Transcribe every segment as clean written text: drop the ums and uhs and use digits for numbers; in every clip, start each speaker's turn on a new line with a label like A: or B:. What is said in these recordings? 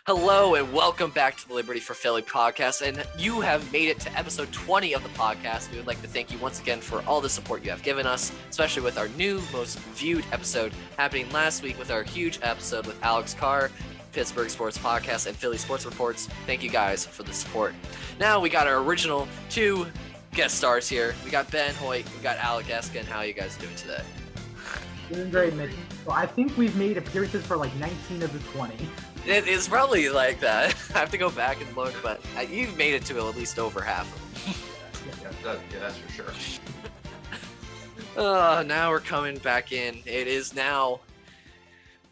A: Hello and welcome back to the Liberty for Philly podcast. And you have made it to episode 20 of the podcast. We would like to thank you once again for all the support you have given us, especially with our new, most viewed episode happening last week with our huge episode with Alex Carr, Pittsburgh Sports Podcast, and Philly Sports Reports. Thank you guys for the support. Now we got our original two guest stars here. We got Ben Hoyt, we got Alec, Eskin. How are you guys doing today?
B: Doing great, Mitch. So I think we've made appearances for like 19 of the 20.
A: It is probably like that. I have to go back and look, but you've made it to at least over half of them.
C: Yeah, that's for sure.
A: Now we're coming back in. It is now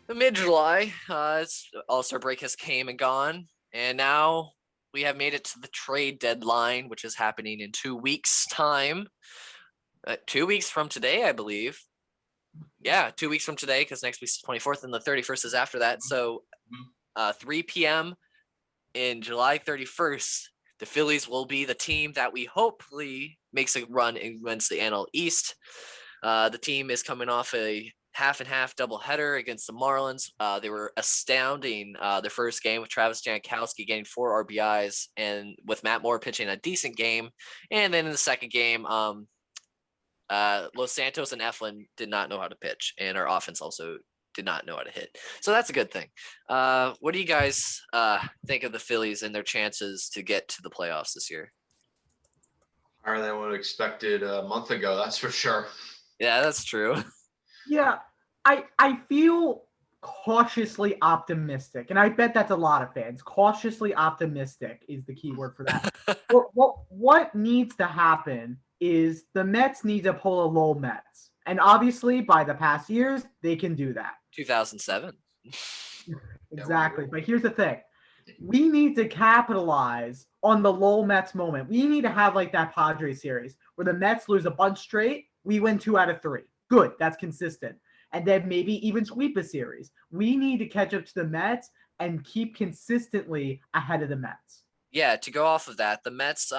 A: mid-July. All-Star break has came and gone, and now we have made it to the trade deadline, which is happening in 2 weeks' time. 2 weeks from today, I believe. Yeah, 2 weeks from today, because next week's the 24th, and the 31st is after that. So 3 p.m. in July 31st, the Phillies will be the team that we hopefully makes a run against the NL East. The team is coming off a half-and-half doubleheader against the Marlins. They were astounding their first game with Travis Jankowski getting 4 RBIs and with Matt Moore pitching a decent game. And then in the second game, Los Santos and Eflin did not know how to pitch, and our offense also did not know how to hit. So that's a good thing. What do you guys think of the Phillies and their chances to get to the playoffs this year?
C: Higher than I would have expected a month ago, that's for sure.
A: Yeah, that's true.
B: Yeah, I feel cautiously optimistic, and I bet that's a lot of fans. Cautiously optimistic is the key word for that. What needs to happen is the Mets need to pull a Lowell Mets. And obviously, by the past years, they can do that.
A: 2007.
B: Exactly. But here's the thing. We need to capitalize on the Lowell Mets moment. We need to have like that Padres series where the Mets lose a bunch straight. We win 2 out of 3. Good. That's consistent. And then maybe even sweep a series. We need to catch up to the Mets and keep consistently ahead of the Mets.
A: Yeah, to go off of that, the Mets,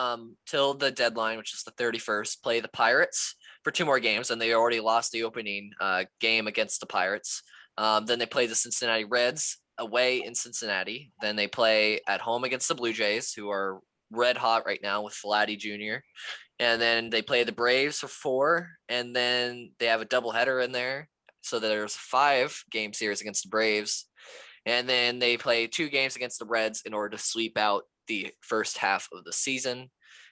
A: till the deadline, which is the 31st, play the Pirates for 2 more games, and they already lost the opening game against the Pirates. Then they play the Cincinnati Reds away in Cincinnati. Then they play at home against the Blue Jays, who are red hot right now with Vladdy Jr. And then they play the Braves for 4, and then they have a doubleheader in there. So there's a 5-game series against the Braves. And then they play 2 games against the Reds in order to sweep out the first half of the season,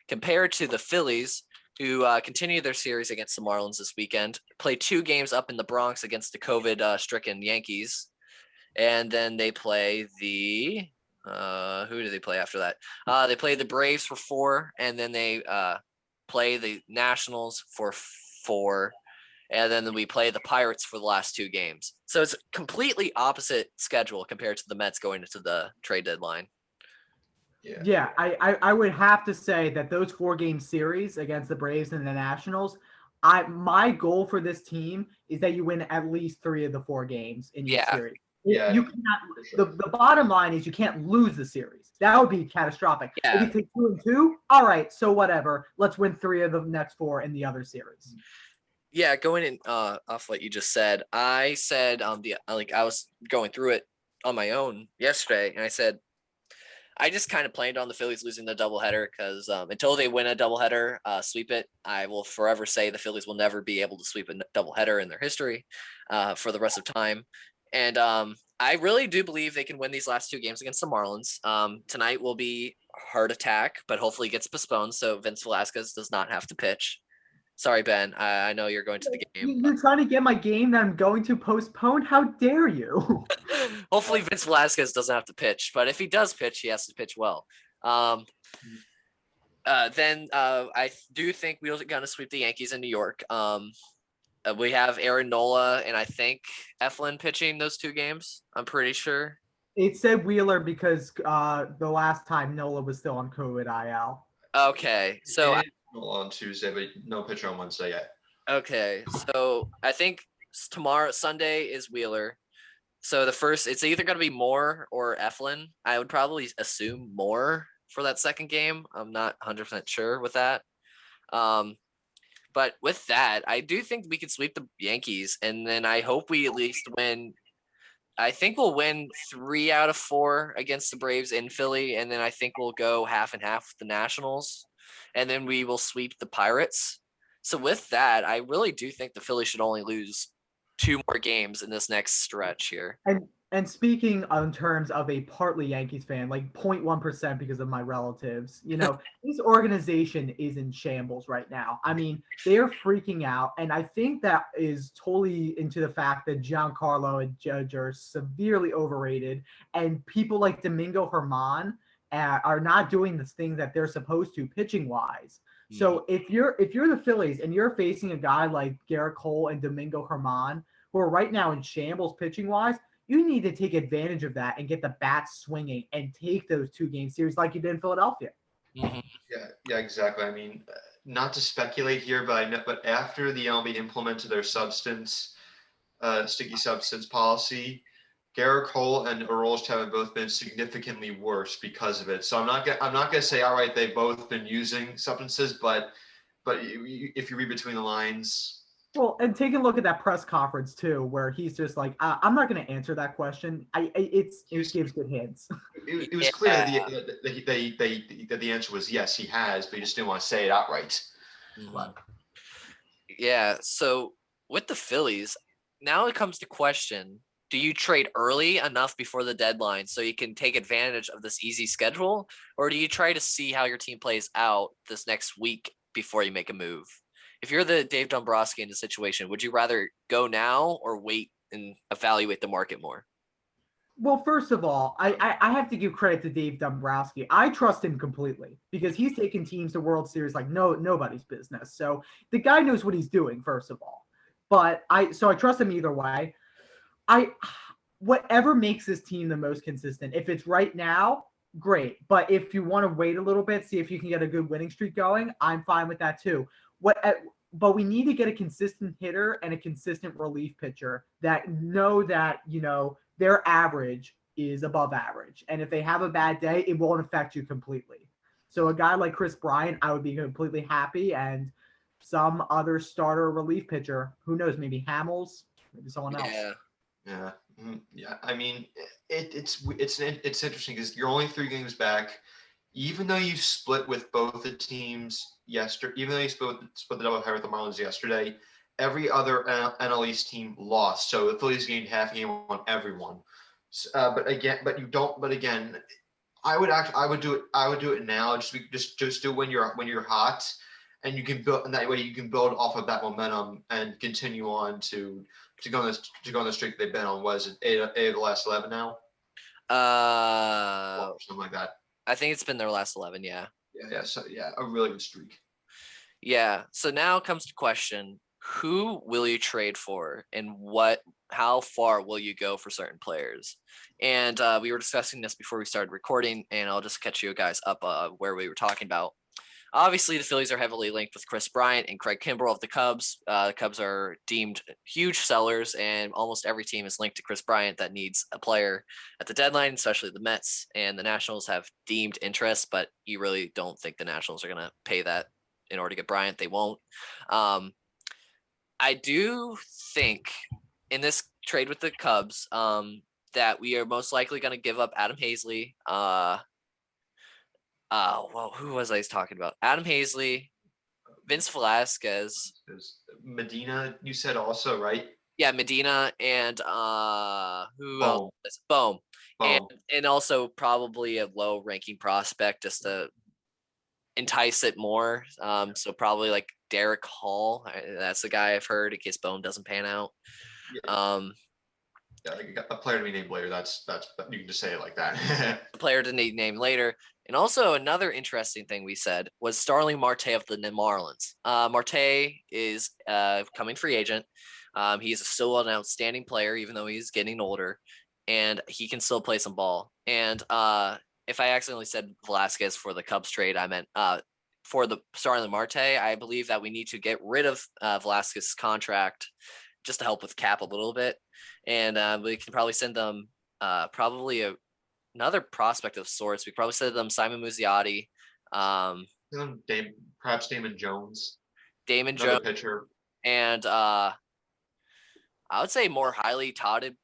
A: compared to the Phillies, who continue their series against the Marlins this weekend, play 2 games up in the Bronx against the COVID-stricken Yankees, and then they play the who do they play after that? They play the Braves for 4, and then they play the Nationals for 4, and then we play the Pirates for the last 2 games. So it's a completely opposite schedule compared to the Mets going into the trade deadline.
B: Yeah, I would have to say that those 4-game series against the Braves and the Nationals, my goal for this team is that you win at least 3 of the 4 games in each series.
C: Yeah,
B: you cannot. Sure. The bottom line is you can't lose the series. That would be catastrophic.
A: Yeah.
B: If you take 2 and 2, all right, so whatever. Let's win 3 of the next 4 in the other series.
A: Yeah, going in off what you just said, I said I was going through it on my own yesterday, and I said I just kind of planned on the Phillies losing the doubleheader because until they win a doubleheader, sweep it, I will forever say the Phillies will never be able to sweep a doubleheader in their history for the rest of time. And I really do believe they can win these last 2 games against the Marlins. Tonight will be Heart Attack, but hopefully it gets postponed so Vince Velasquez does not have to pitch. Sorry, Ben. I know you're going to the game.
B: You're trying to get my game that I'm going to postpone? How dare you?
A: Hopefully Vince Velasquez doesn't have to pitch, but if he does pitch, he has to pitch well. Then I do think we're going to sweep the Yankees in New York. We have Aaron Nola and I think Eflin pitching those 2 games. I'm pretty sure.
B: It said Wheeler because the last time Nola was still on COVID IL.
A: Okay, so
C: on Tuesday, but no pitcher on Wednesday yet.
A: Okay, so I think Sunday is Wheeler. So it's either going to be Moore or Eflin. I would probably assume Moore for that second game. I'm not 100% sure with that. But with that, I do think we could sweep the Yankees, and then I hope we at least win I think we'll win 3 out of 4 against the Braves in Philly, and then I think we'll go half and half with the Nationals, and then we will sweep the Pirates. So with that, I really do think the Phillies should only lose 2 more games in this next stretch here.
B: And speaking in terms of a partly Yankees fan, like 0.1% because of my relatives, this organization is in shambles right now. I mean, they are freaking out. And I think that is totally into the fact that Giancarlo and Judge are severely overrated. And people like Domingo Herman are not doing the things that they're supposed to pitching wise. So if you're the Phillies and you're facing a guy like Garrett Cole and Domingo Herman, who are right now in shambles pitching wise, you need to take advantage of that and get the bats swinging and take those 2-game series like you did in Philadelphia.
A: Mm-hmm.
C: Yeah, exactly. I mean, not to speculate here, but after the MLB implemented their sticky substance policy, Garrett Cole and Aroldis have both been significantly worse because of it. So I'm not gonna say outright they've both been using substances, but if you read between the lines.
B: Well, and take a look at that press conference too, where he's just like, "I'm not going to answer that question." It gives good hints.
C: It was clear that the answer was yes, he has, but he just didn't want to say it outright.
A: Mm-hmm. Yeah. So with the Phillies, now it comes to question: do you trade early enough before the deadline so you can take advantage of this easy schedule, or do you try to see how your team plays out this next week before you make a move? If you're the Dave Dombrowski in the situation, would you rather go now or wait and evaluate the market more?
B: Well, first of all, I have to give credit to Dave Dombrowski. I trust him completely because he's taken teams to World Series like nobody's business. So the guy knows what he's doing, first of all. But I trust him either way. Whatever makes this team the most consistent. If it's right now, great. But if you want to wait a little bit, see if you can get a good winning streak going, I'm fine with that too. But we need to get a consistent hitter and a consistent relief pitcher that know that, their average is above average. And if they have a bad day, it won't affect you completely. So a guy like Chris Bryant, I would be completely happy. And some other starter relief pitcher, who knows, maybe Hamels, maybe someone else.
C: Yeah. Yeah. I mean, it's interesting because you're only 3 games back. Even though you split with both the teams yesterday, even though you split the doubleheader with the Marlins yesterday, every other NL East team lost. So the Phillies gained half a game on everyone. But again, I would do it now. Just do it when you're hot, and you can build, and that way you can build off of that momentum and continue on to go on the streak they've been on. Was it 8 of the last 11 now? Something like that.
A: I think it's been their last 11, yeah.
C: Yeah, so a really good streak.
A: Yeah, so now comes the question, who will you trade for and how far will you go for certain players? And we were discussing this before we started recording, and I'll just catch you guys up where we were talking about. Obviously, the Phillies are heavily linked with Chris Bryant and Craig Kimbrell of the Cubs. The Cubs are deemed huge sellers, and almost every team is linked to Chris Bryant that needs a player at the deadline, especially the Mets. And the Nationals have deemed interest, but you really don't think the Nationals are going to pay that in order to get Bryant. They won't. I do think in this trade with the Cubs that we are most likely going to give up Adam Hazley. Who was I talking about? Adam Hazley, Vince Velasquez,
C: Medina. You said also, right?
A: Yeah, Medina, and who
C: Bohm.
A: else? Bohm. And also probably a low ranking prospect just to entice it more. So probably like Derek Hall. That's the guy I've heard in case Bohm doesn't pan out.
C: Yeah. Like a player to be named later. That's you can just say it like that.
A: A player to be named later. And also another interesting thing we said was Starling Marte of the Marlins. Marte is coming free agent. He's still an outstanding player, even though he's getting older, and he can still play some ball. And if I accidentally said Velasquez for the Cubs trade, I meant for the Starling Marte. I believe that we need to get rid of Velasquez's contract just to help with cap a little bit. And we can probably send them probably another prospect of sorts. We probably send them Simon Muzziotti.
C: Perhaps Damon Jones.
A: Jones.
C: Pitcher.
A: And I would say more highly touted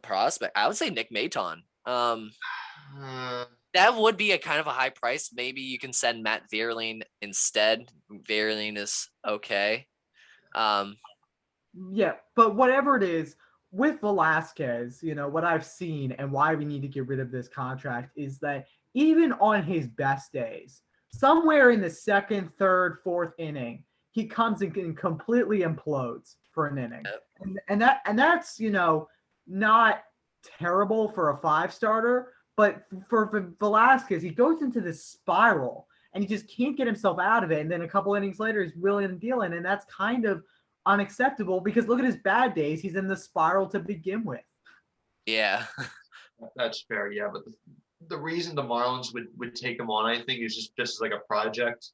A: prospect, I would say Nick Maton.
C: Uh,
A: That would be a kind of a high price. Maybe you can send Matt Vierling instead. Vierling is okay.
B: Yeah, but whatever it is, with Velasquez, what I've seen and why we need to get rid of this contract is that even on his best days, somewhere in the second, third, fourth inning, he comes and completely implodes for an inning. And that's not terrible for a five starter, but for Velasquez, he goes into this spiral and he just can't get himself out of it. And then a couple innings later, he's wheeling and dealing, and that's kind of unacceptable because look at his bad days. He's in the spiral to begin with.
A: Yeah.
C: that's fair, yeah. But the reason the Marlins would take him on, I think, is just as like a project.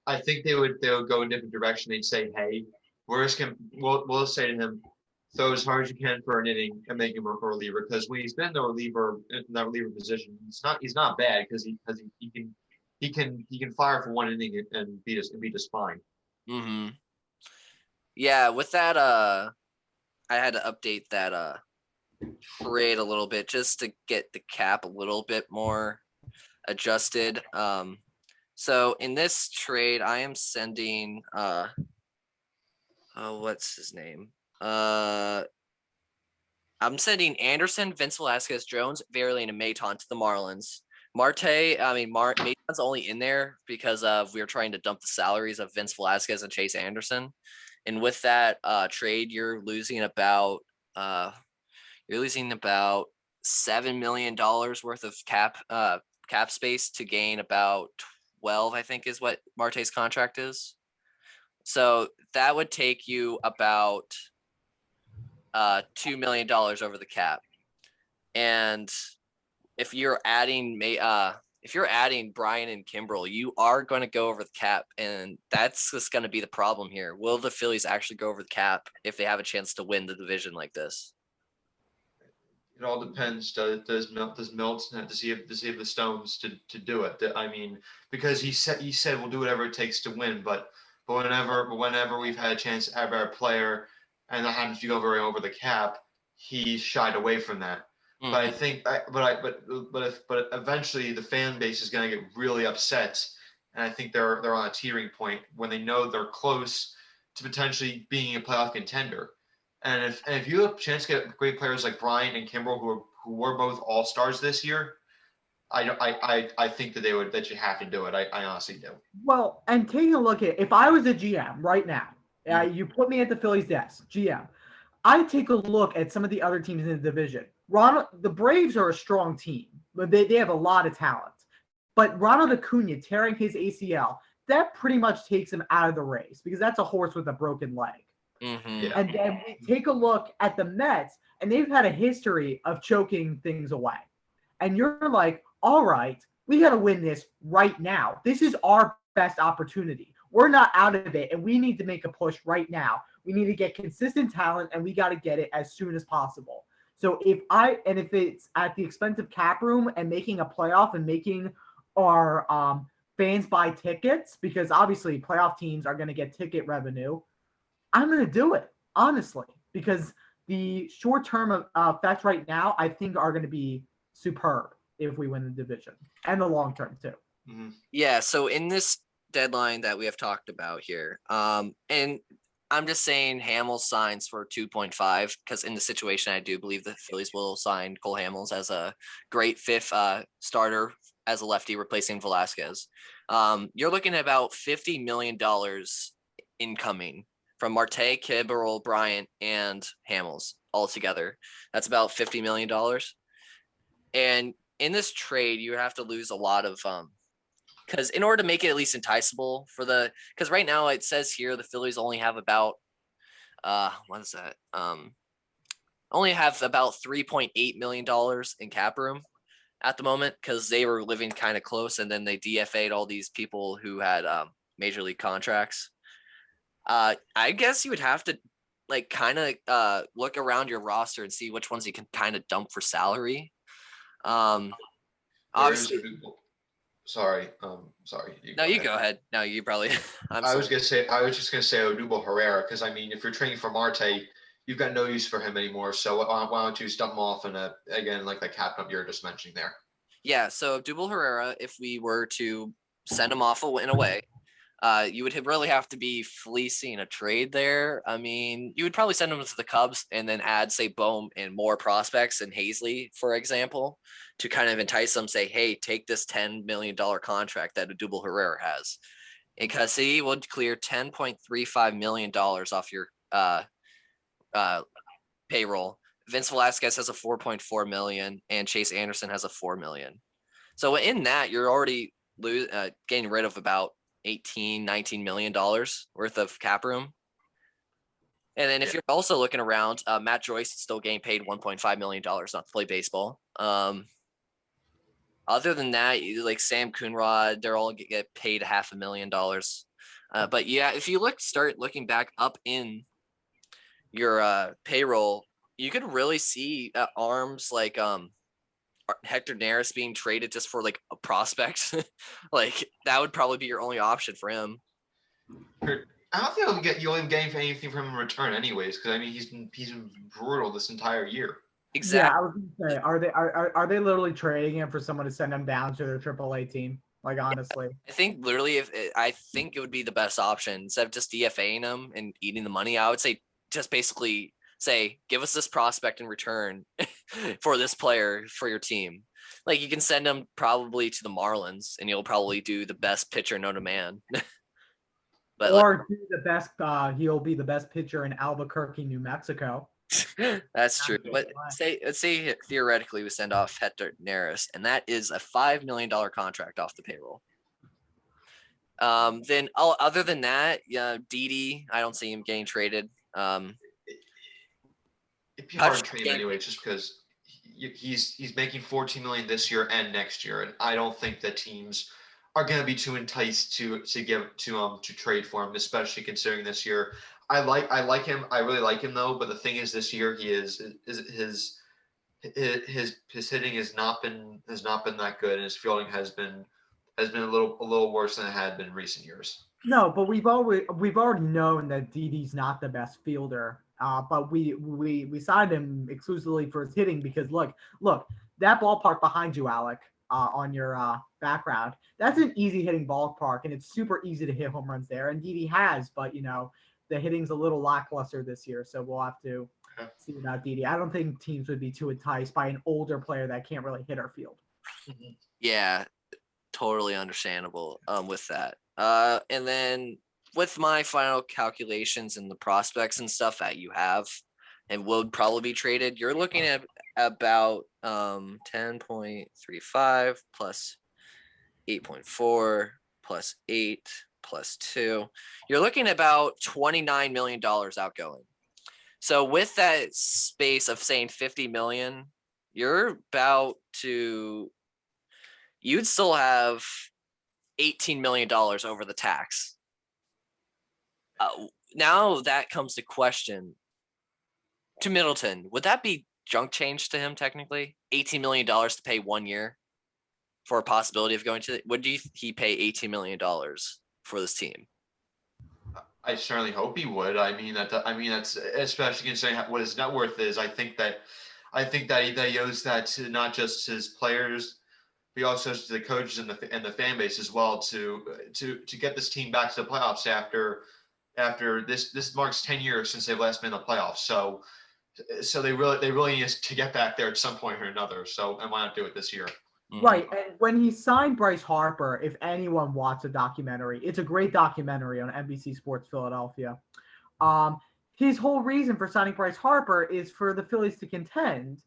C: I think they would go a different direction. They'd say, hey, we're just gonna we'll say to him, throw as hard as you can for an inning and make him a reliever, because when he's been in that reliever position, he's not bad because he can fire for one inning and beat us fine.
A: Mm-hmm. Yeah, with that, I had to update that trade a little bit just to get the cap a little bit more adjusted. So in this trade, I am sending what's his name? I'm sending Anderson, Vince Velasquez, Jones, Vierling, and Maton to the Marlins. Maton's only in there because we were trying to dump the salaries of Vince Velasquez and Chase Anderson. And with that trade, you're losing about $7 million worth of cap space to gain about 12, I think, is what Marte's contract is. So that would take you about $2 million over the cap. And if you're adding Brian and Kimbrel, you are going to go over the cap, and that's just going to be the problem here. Will the Phillies actually go over the cap if they have a chance to win the division like this?
C: It all depends. Does Milton have to see if the Stones to do it? I mean, because he said we'll do whatever it takes to win, but whenever we've had a chance to have our player and that happens to go very over the cap, he shied away from that.
A: Mm-hmm.
C: But I think, but eventually the fan base is going to get really upset, and I think they're on a teetering point when they know they're close to potentially being a playoff contender. And if you have a chance to get great players like Bryant and Kimbrel, who were both all stars this year, I think that you have to do it. I honestly do.
B: Well, and taking a look at if I was a GM right now, you put me at the Phillies desk, GM. I take a look at some of the other teams in the division. The Braves are a strong team, but they have a lot of talent. But Ronald Acuna tearing his ACL, that pretty much takes him out of the race because that's a horse with a broken leg.
A: Mm-hmm.
C: Yeah.
B: And then we take a look at the Mets, and they've had a history of choking things away. And you're like, all right, we got to win this right now. This is our best opportunity. We're not out of it, and we need to make a push right now. We need to get consistent talent, and we got to get it as soon as possible. So if it's at the expense of cap room and making a playoff and making our fans buy tickets, because obviously playoff teams are going to get ticket revenue, I'm going to do it, honestly, because the short-term effects right now, I think, are going to be superb if we win the division, and the long-term, too.
C: Mm-hmm.
A: Yeah, so in this deadline that we have talked about here, and I'm just saying Hamels signs for 2.5 because in the situation, I do believe the Phillies will sign Cole Hamels as a great fifth starter as a lefty replacing Velasquez. You're looking at about $50 million incoming from Marte, Kimbrel, Bryant, and Hamels all together. That's about $50 million. And in this trade, you have to lose a lot of because in order to make it at least enticable because right now it says here the Phillies only have about what is that? Only have about $3.8 million in cap room at the moment because they were living kind of close, and then they DFA'd all these people who had major league contracts. I guess you would have to kind of look around your roster and see which ones you can kind of dump for salary. Obviously,
C: sorry.
A: You go ahead. No, you probably.
C: I was just gonna say Odubel Herrera because I mean, if you're trading for Marte, you've got no use for him anymore. So why don't you dump him off and again like the captain you're just mentioning there?
A: Yeah, so Double Herrera, if we were to send him off in a way, you would really have to be fleecing a trade there. I mean, you would probably send him to the Cubs and then add, say, Bohm and more prospects and Hazley, for example, to kind of entice them, say, hey, take this $10 million contract that a Double Herrera has. Because he would clear $10.35 million off your uh, payroll. Vince Velasquez has a 4.4 million and Chase Anderson has a 4 million. So in that, you're already getting rid of about 18-19 million dollars worth of cap room. And then if you're also looking around, Matt Joyce is still getting paid $1.5 million not to play baseball. Other than that, like Sam Coonrod, they're all get paid $500,000. But yeah, if you start looking back up in your payroll, you could really see arms like Hector Neris being traded just for like a prospect. Like that would probably be your only option for him.
C: I don't think you'll even get anything from him in return, anyways. Because I mean, he's been brutal this entire year.
A: Exactly.
B: Yeah, I was gonna say, are they literally trading him for someone to send him down to their AAA team? Like honestly,
A: I think literally, I think it would be the best option instead of just DFAing him and eating the money. I would say just basically say, give us this prospect in return for this player for your team. Like you can send him probably to the Marlins, and you'll probably do the best pitcher known to man. But
B: or do the best. He'll be the best pitcher in Albuquerque, New Mexico.
A: that's true. But let's say theoretically we send off Hector Neris, and that is a $5 million contract off the payroll. Then other than that, yeah, Didi, I don't see him getting traded.
C: It'd be hard to trade him anyway, just because he's making 14 million this year and next year, and I don't think that teams are going to be too enticed to trade for him, especially considering this year. I like him. I really like him though. But the thing is, this year his hitting has not been that good, and his fielding has been a little worse than it had been in recent years.
B: No, but we've already known that Didi's not the best fielder. But we signed him exclusively for his hitting because look, that ballpark behind you, Alec, on your background, that's an easy hitting ballpark, and it's super easy to hit home runs there. And Didi has, but the hitting's a little lackluster this year, so we'll have to see about Didi. I don't think teams would be too enticed by an older player that can't really hit our field.
A: Yeah, totally understandable with that. And then with my final calculations and the prospects and stuff that you have and would probably be traded, you're looking at about 10.35 plus 8.4 plus 8 plus 2. You're looking at about $29 million outgoing. So with that space of saying 50 million, you'd still have $18 million over the tax. Now that comes to question to Middleton. Would that be junk change to him technically? $18 million to pay 1 year for a possibility of going to, would he pay $18 million for this team?
C: I certainly hope he would. I mean that's especially considering what his net worth is. I think that he owes that to not just his players, but also to the coaches and the fan base as well to get this team back to the playoffs after this marks 10 years since they've last been in the playoffs. So they really need to get back there at some point or another. So and why not do it this year?
B: Right, and when he signed Bryce Harper, if anyone watched a documentary, it's a great documentary on NBC Sports Philadelphia. His whole reason for signing Bryce Harper is for the Phillies to contend,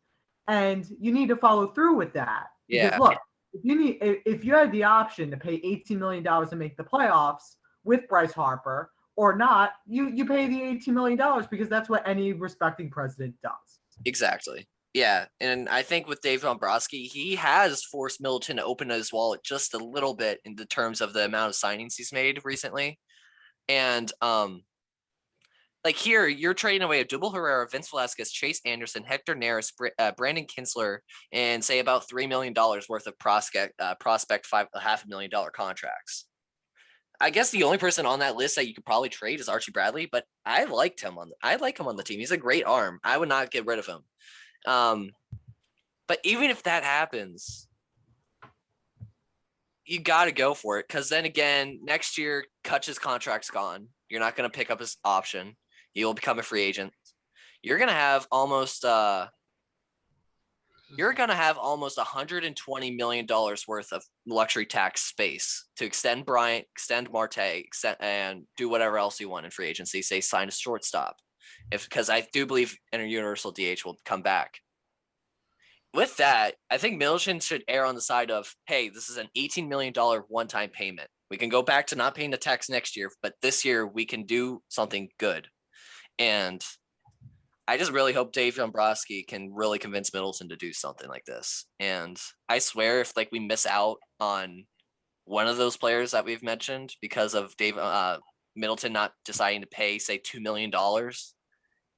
B: and you need to follow through with that.
A: Yeah.
B: Because look, if you had the option to pay $18 million to make the playoffs with Bryce Harper or not, you pay the $18 million because that's what any respecting president does.
A: Exactly. Yeah, and I think with Dave Dombrowski, he has forced Middleton to open his wallet just a little bit in the terms of the amount of signings he's made recently. And like here, you're trading away a Double Herrera, Vince Velasquez, Chase Anderson, Hector Neris, Brandon Kinsler, and say about $3 million worth of prospect $500,000 contracts. I guess the only person on that list that you could probably trade is Archie Bradley, but I like him on the team. He's a great arm. I would not get rid of him. But even if that happens, you got to go for it, because then again, next year, Kutch's contract's gone. You're not going to pick up his option. He will become a free agent. You're going to have almost $120 million worth of luxury tax space to extend Bryant, extend Marte, and do whatever else you want in free agency. Say sign a shortstop, because I do believe universal DH will come back. With that, I think Middleton should err on the side of, hey, this is an $18 million one-time payment. We can go back to not paying the tax next year, but this year we can do something good. And I just really hope Dave Dombrowski can really convince Middleton to do something like this. And I swear, if we miss out on one of those players that we've mentioned because of Middleton not deciding to pay, say, $2 million,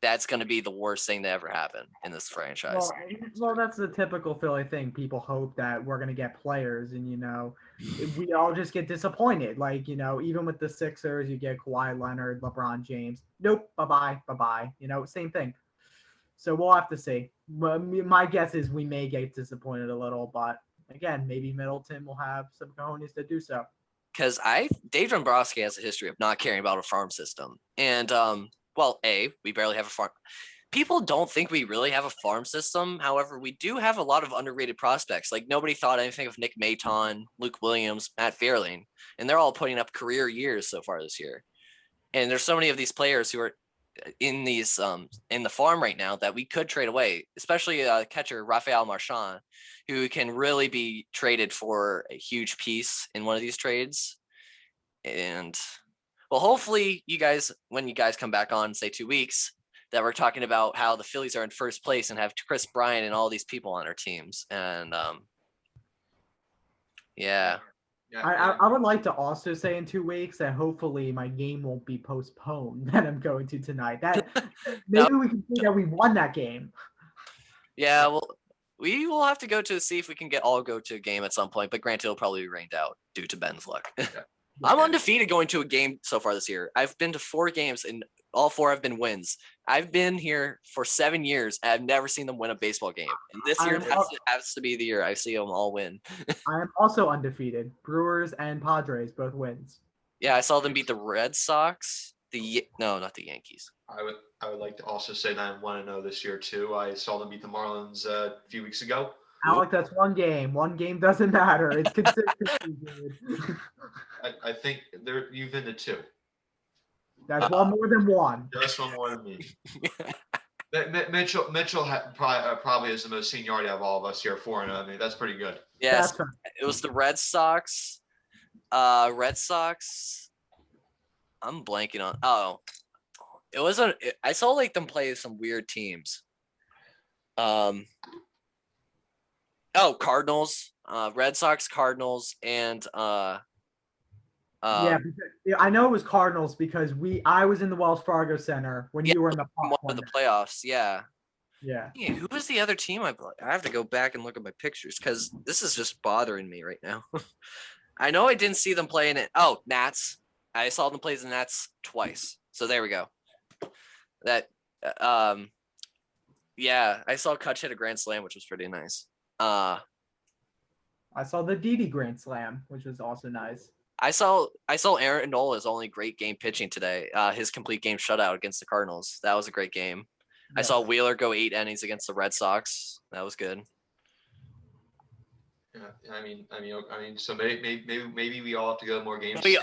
A: that's going to be the worst thing to ever happen in this franchise.
B: Well, that's the typical Philly thing. People hope that we're going to get players, and we all just get disappointed. Even with the Sixers, you get Kawhi Leonard, LeBron James. Nope, bye-bye. Same thing. So we'll have to see. My guess is we may get disappointed a little, but again, maybe Middleton will have some cojones to do so.
A: Because Dave Dombrowski has a history of not caring about a farm system, and we barely have a farm. People don't think we really have a farm system. However, we do have a lot of underrated prospects. Nobody thought anything of Nick Maton, Luke Williams, Matt Fairlane, and they're all putting up career years so far this year. And there's so many of these players who are in these in the farm right now that we could trade away, especially catcher Rafael Marchand, who can really be traded for a huge piece in one of these trades. And well, hopefully you guys, when you guys come back on, say 2 weeks, that we're talking about how the Phillies are in first place and have Chris Bryant and all these people on our teams. And yeah.
B: I would like to also say in 2 weeks that hopefully my game won't be postponed that I'm going to tonight. That maybe we can see that we won that game.
A: Yeah, well, we will have to go to see if we can go to a game at some point, but granted, it'll probably be rained out due to Ben's luck. I'm undefeated going to a game so far this year. I've been to 4 games, and all 4 have been wins. I've been here for 7 years, and I've never seen them win a baseball game. And this year has to be the year I see them all win.
B: I am also undefeated. Brewers and Padres both wins.
A: Yeah, I saw them beat the Red Sox. Not the Yankees.
C: I would like to also say that I'm 1-0 this year too. I saw them beat the Marlins a few weeks ago.
B: Alec, that's one game. One game doesn't matter. It's consistency, dude.
C: I think you've been to 2.
B: That's one more than one.
C: Just one more than me. Mitchell probably is the most seniority of all of us here. 4-0. I mean, that's pretty good.
A: Yes, it was the Red Sox. Red Sox. I'm blanking on. Oh, it was I saw them play some weird teams. Cardinals, Red Sox, Cardinals, and
B: I know it was Cardinals because I was in the Wells Fargo Center when you were in the
A: playoffs. Yeah.
B: Yeah.
A: Who was the other team? I have to go back and look at my pictures because this is just bothering me right now. I know I didn't see them playing it. Oh, Nats. I saw them play the Nats twice. So there we go. That I saw Kutch hit a grand slam, which was pretty nice.
B: I saw the Didi grand slam, which was also nice.
A: I saw Aaron Nola's only great game pitching today. His complete game shutout against the Cardinals. That was a great game. Yes. I saw Wheeler go 8 innings against the Red Sox. That was good.
C: Yeah, I mean, so maybe we all have to go to more games to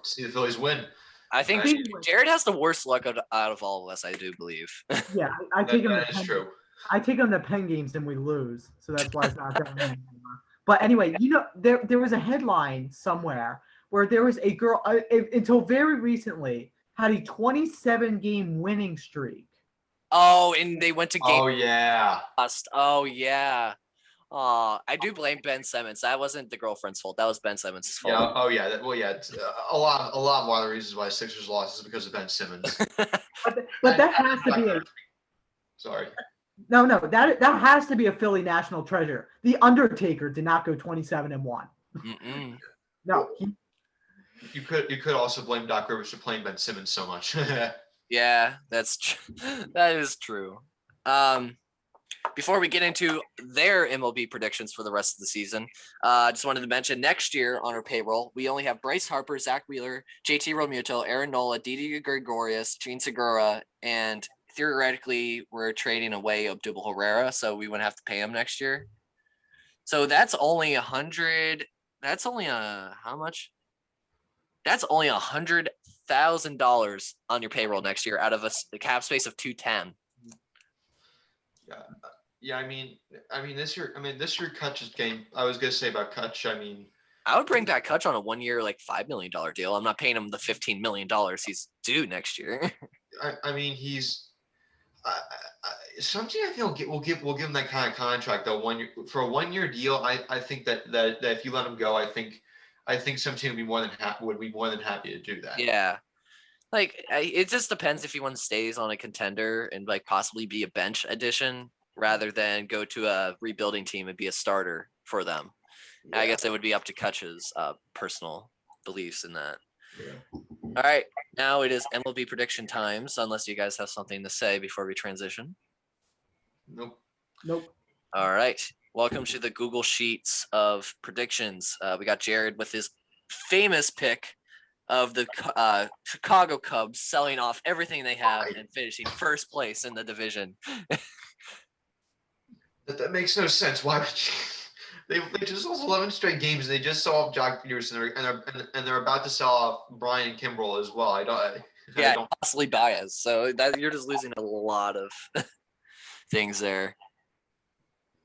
C: see the Phillies win.
A: I think Jared has the worst luck out of all of us. I do believe.
B: Yeah, I take him.
C: That is true.
B: I take him to Penn games and we lose, so that's why it's not going anymore. But anyway, there was a headline somewhere where there was a girl until very recently had a 27-game winning streak.
A: Oh, and they went to game.
C: Oh yeah.
A: Oh yeah. I do blame Ben Simmons. That wasn't the girlfriend's fault. That was Ben Simmons' fault.
C: Yeah. Oh yeah. A lot more of the reasons why Sixers lost is because of Ben Simmons.
B: but that has to be
C: Sorry.
B: No, that has to be a Philly national treasure. The Undertaker did not go 27-1.
A: Mm-mm.
B: No,
C: You could also blame Doc Rivers for playing Ben Simmons so much.
A: Yeah, that is true. Before we get into their MLB predictions for the rest of the season, I just wanted to mention next year on our payroll, we only have Bryce Harper, Zach Wheeler, JT Realmuto, Aaron Nola, Didi Gregorius, Gene Segura, and theoretically we're trading away Abdul Herrera, so we wouldn't have to pay him next year. So that's only 100. That's only how much? That's only $100,000 on your payroll next year out of a cap space of 210.
C: Yeah, yeah. This year, Kutch's game. I was gonna say about Kutch.
A: I would bring back Kutch on a 1 year, like $5 million deal. I'm not paying him the $15 million he's due next year.
C: He's. Something I feel we'll give him that kind of contract though. For a 1 year deal. I think that if you let him go, I think some team would be more than happy to do that.
A: Yeah. Like it just depends if he wants to stays on a contender and like possibly be a bench addition rather than go to a rebuilding team and be a starter for them. Yeah. I guess it would be up to Kutch's personal beliefs in that.
C: Yeah.
A: All right, now it is MLB prediction times. Unless you guys have something to say before we transition.
C: Nope.
A: All right, welcome to the Google Sheets of predictions. We got Jared with his famous pick of the Chicago Cubs selling off everything they have and finishing first place in the division.
C: That makes no sense. Why would you? They just lost 11 straight games, and they just saw off Jock Peterson, and they're about to sell off Brian Kimbrell as well. I don't.
A: Possibly Baez. So that you're just losing a lot of things there.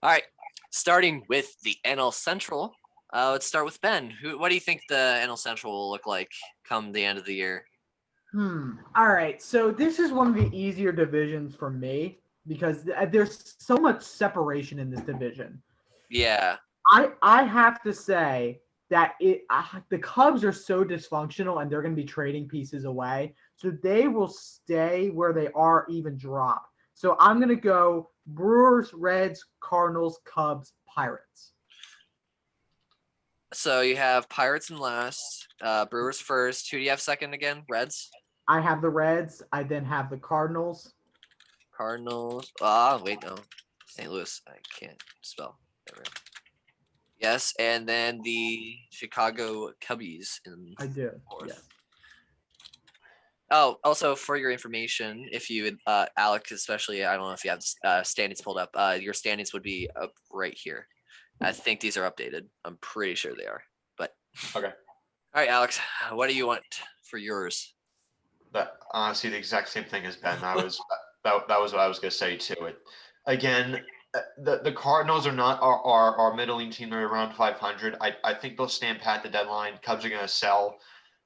A: All right, starting with the NL Central. Let's start with Ben. What do you think the NL Central will look like come the end of the year?
B: All right. So this is one of the easier divisions for me because there's so much separation in this division.
A: Yeah.
B: I have to say that the Cubs are so dysfunctional and they're going to be trading pieces away. So they will stay where they are, even drop. So I'm going to go Brewers, Reds, Cardinals, Cubs, Pirates.
A: So you have Pirates in last, Brewers first. Who do you have second again? Reds?
B: I have the Reds. I then have the Cardinals.
A: Wait, no. St. Louis. I can't spell. Yes, and then the Chicago Cubbies in
B: I do.
A: fourth.
B: Yes.
A: Oh, also for your information, if you would, Alec, especially, I don't know if you have standings pulled up. Your standings would be up right here. I think these are updated. I'm pretty sure they are. But
C: okay.
A: All right, Alex, what do you want for yours?
C: That honestly the exact same thing as Ben. That was what I was gonna say too. The Cardinals are not our middling team. They're around 500. I think they'll stand pat the deadline. Cubs are gonna sell,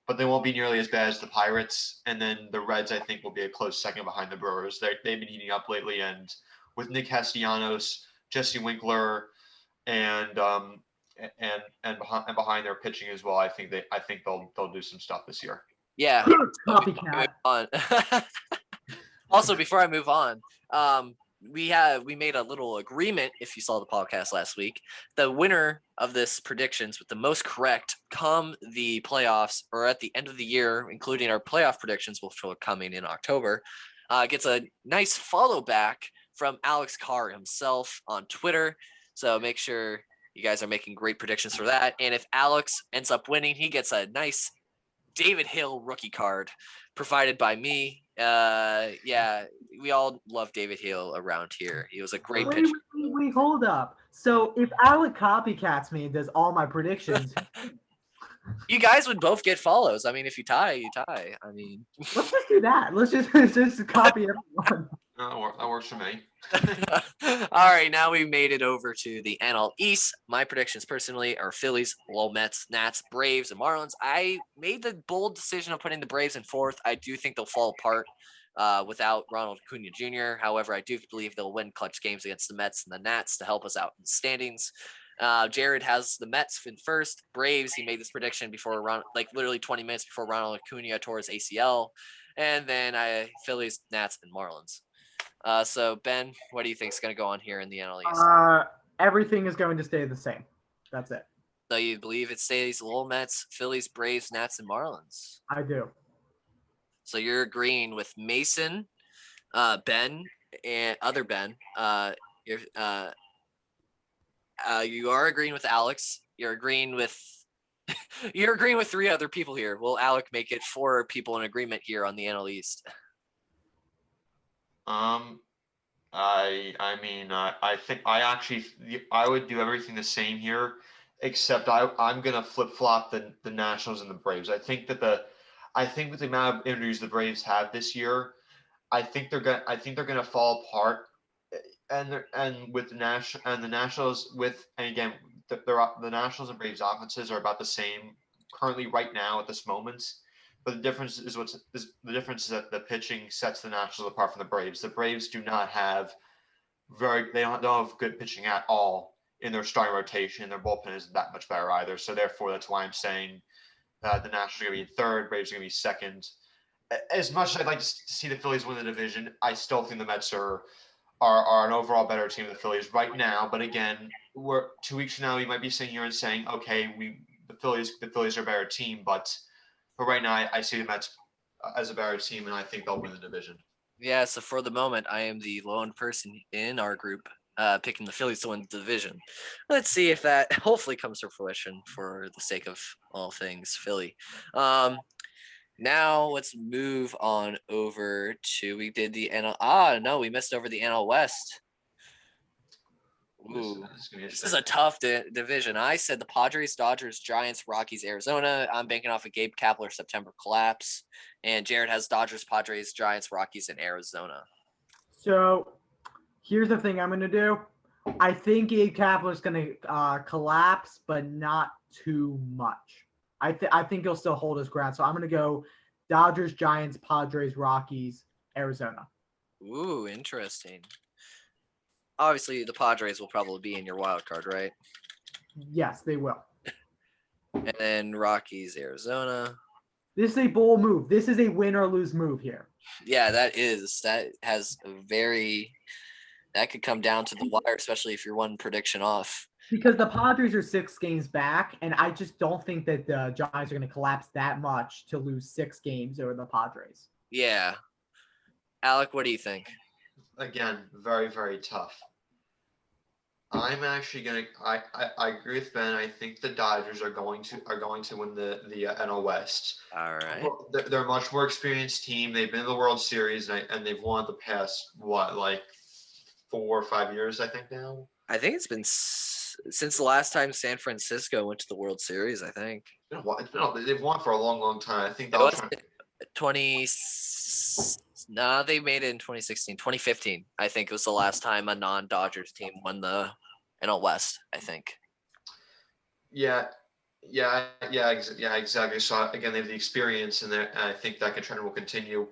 C: but they won't be nearly as bad as the Pirates. And then the Reds, I think, will be a close second behind the Brewers. They've been heating up lately, and with Nick Castellanos, Jesse Winkler, and behind their pitching as well, I think they'll do some stuff this year.
A: Yeah. Also, before I move on, we made a little agreement. If you saw the podcast last week, the winner of this predictions with the most correct come the playoffs or at the end of the year, including our playoff predictions, which are coming in October, gets a nice follow back from Alex Carr himself on Twitter. So make sure you guys are making great predictions for that. And if Alex ends up winning, he gets a nice David Hill rookie card provided by me. Yeah, we all love David Hill around here. He was a great pitcher.
B: Wait, hold up. So if Alec copycats me and does all my predictions,
A: you guys would both get follows. I mean, if you tie, you tie. I mean,
B: let's just do that. Let's just copy everyone.
C: That works for me.
A: All right, now we made it over to the NL East. My predictions personally are Phillies, Mets, Nats, Braves, and Marlins. I made the bold decision of putting the Braves in fourth. I do think they'll fall apart without Ronald Acuna Jr. However, I do believe they'll win clutch games against the Mets and the Nats to help us out in the standings. Jared has the Mets in first. Braves, he made this prediction before literally 20 minutes before Ronald Acuna tore his ACL. And then Phillies, Nats, and Marlins. So Ben, what do you think is going to go on here in the NL East?
B: Everything is going to stay the same. That's it.
A: So you believe it stays Lowell Mets, Phillies, Braves, Nats, and Marlins.
B: I do.
A: So you're agreeing with Mason, Ben, and other Ben. You are agreeing with Alex. You're agreeing with three other people here. Will Alec make it 4 people in agreement here on the NL East?
C: I mean, I think I would do everything the same here, except I'm gonna flip flop the Nationals and the Braves. I think with the amount of injuries the Braves have this year, I think they're gonna fall apart. And with the Nationals and again the Nationals and Braves offenses are about the same currently right now at this moment. But the difference is that the pitching sets the Nationals apart from the Braves. The Braves do not have they don't have good pitching at all in their starting rotation. Their bullpen isn't that much better either. So therefore, that's why I'm saying the Nationals are going to be third, Braves are going to be second. As much as I'd like to see the Phillies win the division, I still think the Mets are an overall better team than the Phillies right now. But again, we're 2 weeks from now, we might be sitting here and saying, okay, the Phillies are a better team, but right now, I see the Mets as a better team, and I think they'll win the division.
A: Yeah, so for the moment, I am the lone person in our group picking the Phillies to win the division. Let's see if that hopefully comes to fruition for the sake of all things Philly. Now let's move on over to we did the NL. No, we missed over the NL West. Ooh, this is a tough division. I said the Padres, Dodgers, Giants, Rockies, Arizona. I'm banking off a Gabe Kapler September collapse. And Jared has Dodgers, Padres, Giants, Rockies, and Arizona.
B: So here's the thing I'm going to do. I think Gabe Kapler's going to collapse, but not too much. I think he'll still hold his ground. So I'm going to go Dodgers, Giants, Padres, Rockies, Arizona.
A: Ooh, interesting. Obviously, the Padres will probably be in your wild card, right?
B: Yes, they will.
A: And then Rockies, Arizona.
B: This is a bold move. This is a win or lose move here.
A: Yeah, that has a that could come down to the wire, especially if you're one prediction off.
B: Because the Padres are 6 games back, and I just don't think that the Giants are going to collapse that much to lose 6 games over the Padres.
A: Yeah. Alec, what do you think?
C: Again, very, very tough. I'm actually gonna. I agree with Ben. I think the Dodgers are going to win the NL West.
A: All right.
C: They're a much more experienced team. They've been in the World Series and they've won the past 4 or 5 years. I think now.
A: I think it's been since the last time San Francisco went to the World Series. I think
C: they've won for a long, long time. I think
A: they'll 20. No, they made it in 2016, 2015. I think it was the last time a non-Dodgers team won the NL West. I think.
C: Yeah, exactly. So again, they have the experience, and I think that trend will continue.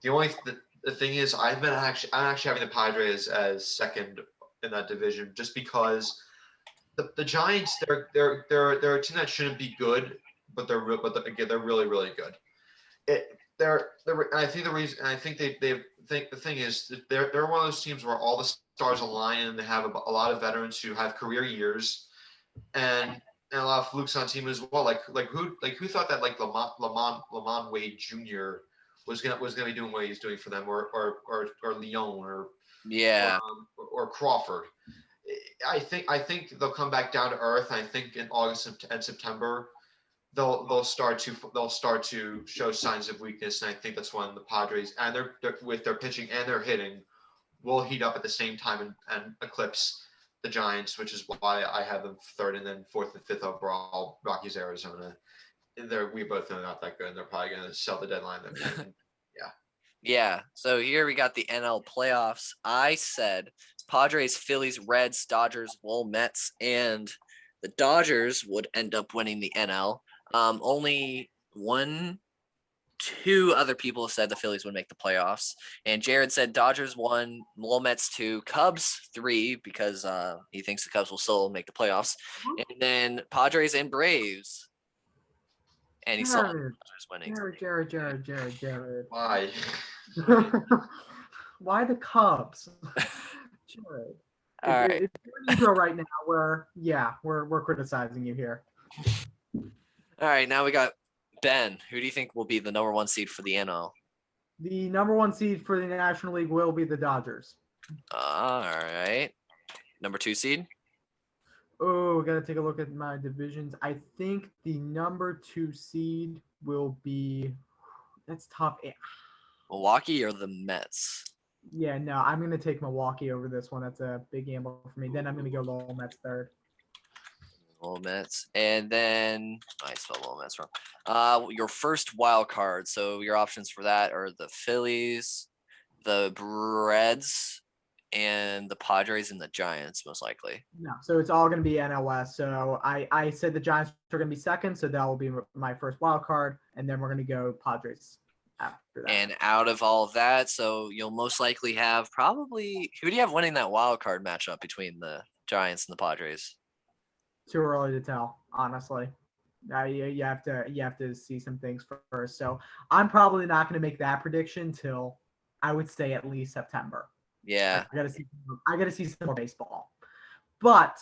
C: The thing is, I'm actually having the Padres as second in that division, just because the Giants they're a team that shouldn't be good, but they're really, really good. I think the reason, and I think they think the thing is that they're one of those teams where all the stars align and they have a lot of veterans who have career years, and a lot of flukes on team as well. Like who thought that Lamont Wade Jr. was gonna be doing what he's doing for them, or Leon or Crawford. I think they'll come back down to earth. I think in August and September they'll start to show signs of weakness, and I think that's when the Padres and they're with their pitching and their hitting will heat up at the same time and eclipse the Giants, which is why I have them third and then fourth and fifth overall. Rockies, Arizona. We both know not that good, and they're probably going to sell the deadline. Yeah.
A: Yeah. So here we got the NL playoffs. I said Padres, Phillies, Reds, Dodgers, Mets, and the Dodgers would end up winning the NL. Only 2 other people said the Phillies would make the playoffs, and Jared said Dodgers 1, Mets 2, Cubs 3 because he thinks the Cubs will still make the playoffs, and then Padres and Braves. And he saw the Dodgers winning.
B: Jared.
C: Why?
B: Why the Cubs? Jared.
A: All right.
B: If you're an intro right now, we're criticizing you here.
A: All right. Now we got Ben. Who do you think will be the number 1 seed for the NL?
B: The number 1 seed for the National League will be the Dodgers.
A: All right. Number 2 seed?
B: Oh, gotta take a look at my divisions. I think the number 2 seed will be. That's tough.
A: Milwaukee or the Mets?
B: Yeah, no, I'm gonna take Milwaukee over this one. That's a big gamble for me. Then I'm gonna go Lowell Mets third.
A: Lowell Mets. And then I spelled Lowell Mets wrong. Your first wild card. So your options for that are the Phillies, the Reds, and the Padres and the Giants, most likely.
B: No, so it's all gonna be NLS. So I said the Giants are gonna be second, so that will be my first wild card, and then we're gonna go Padres after that.
A: And out of all of that, so you'll most likely have probably who do you have winning that wild card matchup between the Giants and the Padres?
B: Too early to tell, honestly. You have to see some things first. So I'm probably not going to make that prediction till I would say at least September.
A: Yeah,
B: I gotta see some more baseball. But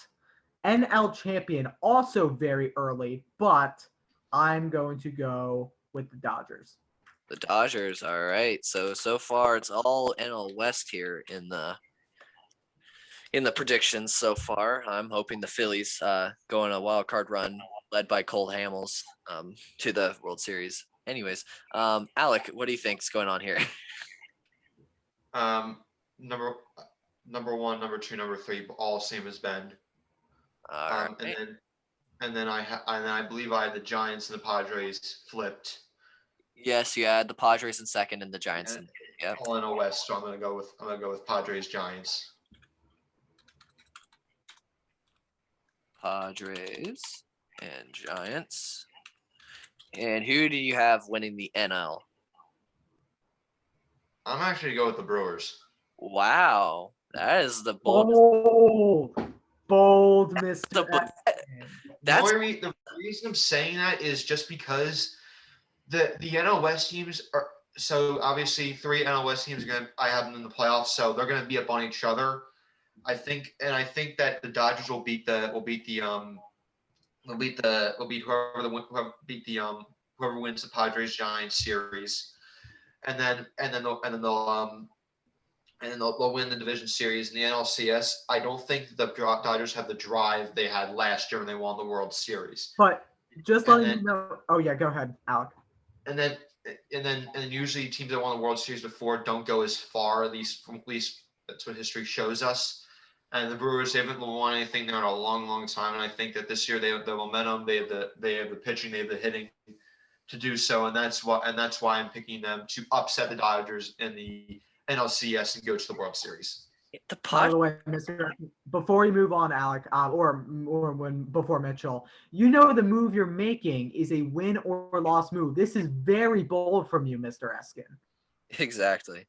B: NL champion also very early. But I'm going to go with the Dodgers.
A: the Dodgers. All right. So far it's all NL West here in the predictions so far. I'm hoping the Phillies go on a wild card run led by Cole Hamels to the World Series. Anyways, Alec, what do you think's going on here?
C: Number 1, number 2, number 3, all same as Ben.
A: Right.
C: And then I believe I had the Giants and the Padres flipped.
A: Yes, you had the Padres in second and the Giants in
C: All in West, so I'm gonna go with Padres Giants.
A: Padres and Giants. And who do you have winning the NL?
C: I'm actually gonna go with the Brewers.
A: Wow, that is the bold.
B: Bold, Mr.
A: That's
C: the reason I'm saying that is just because the NL West teams are so obviously 3 NL West teams I have them in the playoffs, so they're gonna be up on each other. I think that the Dodgers will beat whoever wins the Padres Giants series, and then they'll win the division series in the NLCS. I don't think the Dodgers have the drive they had last year when they won the World Series.
B: But just letting you know. Oh yeah, go ahead, Alec.
C: And then usually teams that won the World Series before don't go as far. At least that's what history shows us. And the Brewers, they haven't won anything there in a long, long time. And I think that this year they have the momentum, they have the pitching, they have the hitting to do so. And that's why I'm picking them to upset the Dodgers in the NLCS and go to the World Series.
B: By the way, Mr. Before you move on, Alec, before Mitchell, you know the move you're making is a win or loss move. This is very bold from you, Mr. Eskin.
A: Exactly.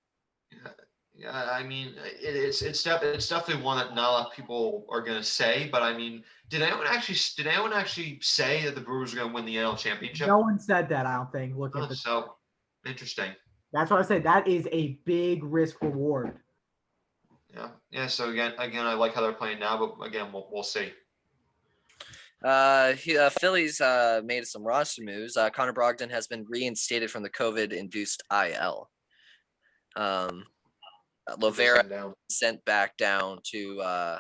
C: Yeah, I mean, it's definitely one that not a lot of people are going to say. But I mean, did anyone actually say that the Brewers are going to win the NL championship?
B: No one said that. I don't think.
C: So interesting.
B: That's what I said. That is a big risk reward.
C: Yeah. So again, I like how they're playing now, but again, we'll see.
A: Phillies made some roster moves. Connor Brogdon has been reinstated from the COVID-induced IL. Lovera sent back down to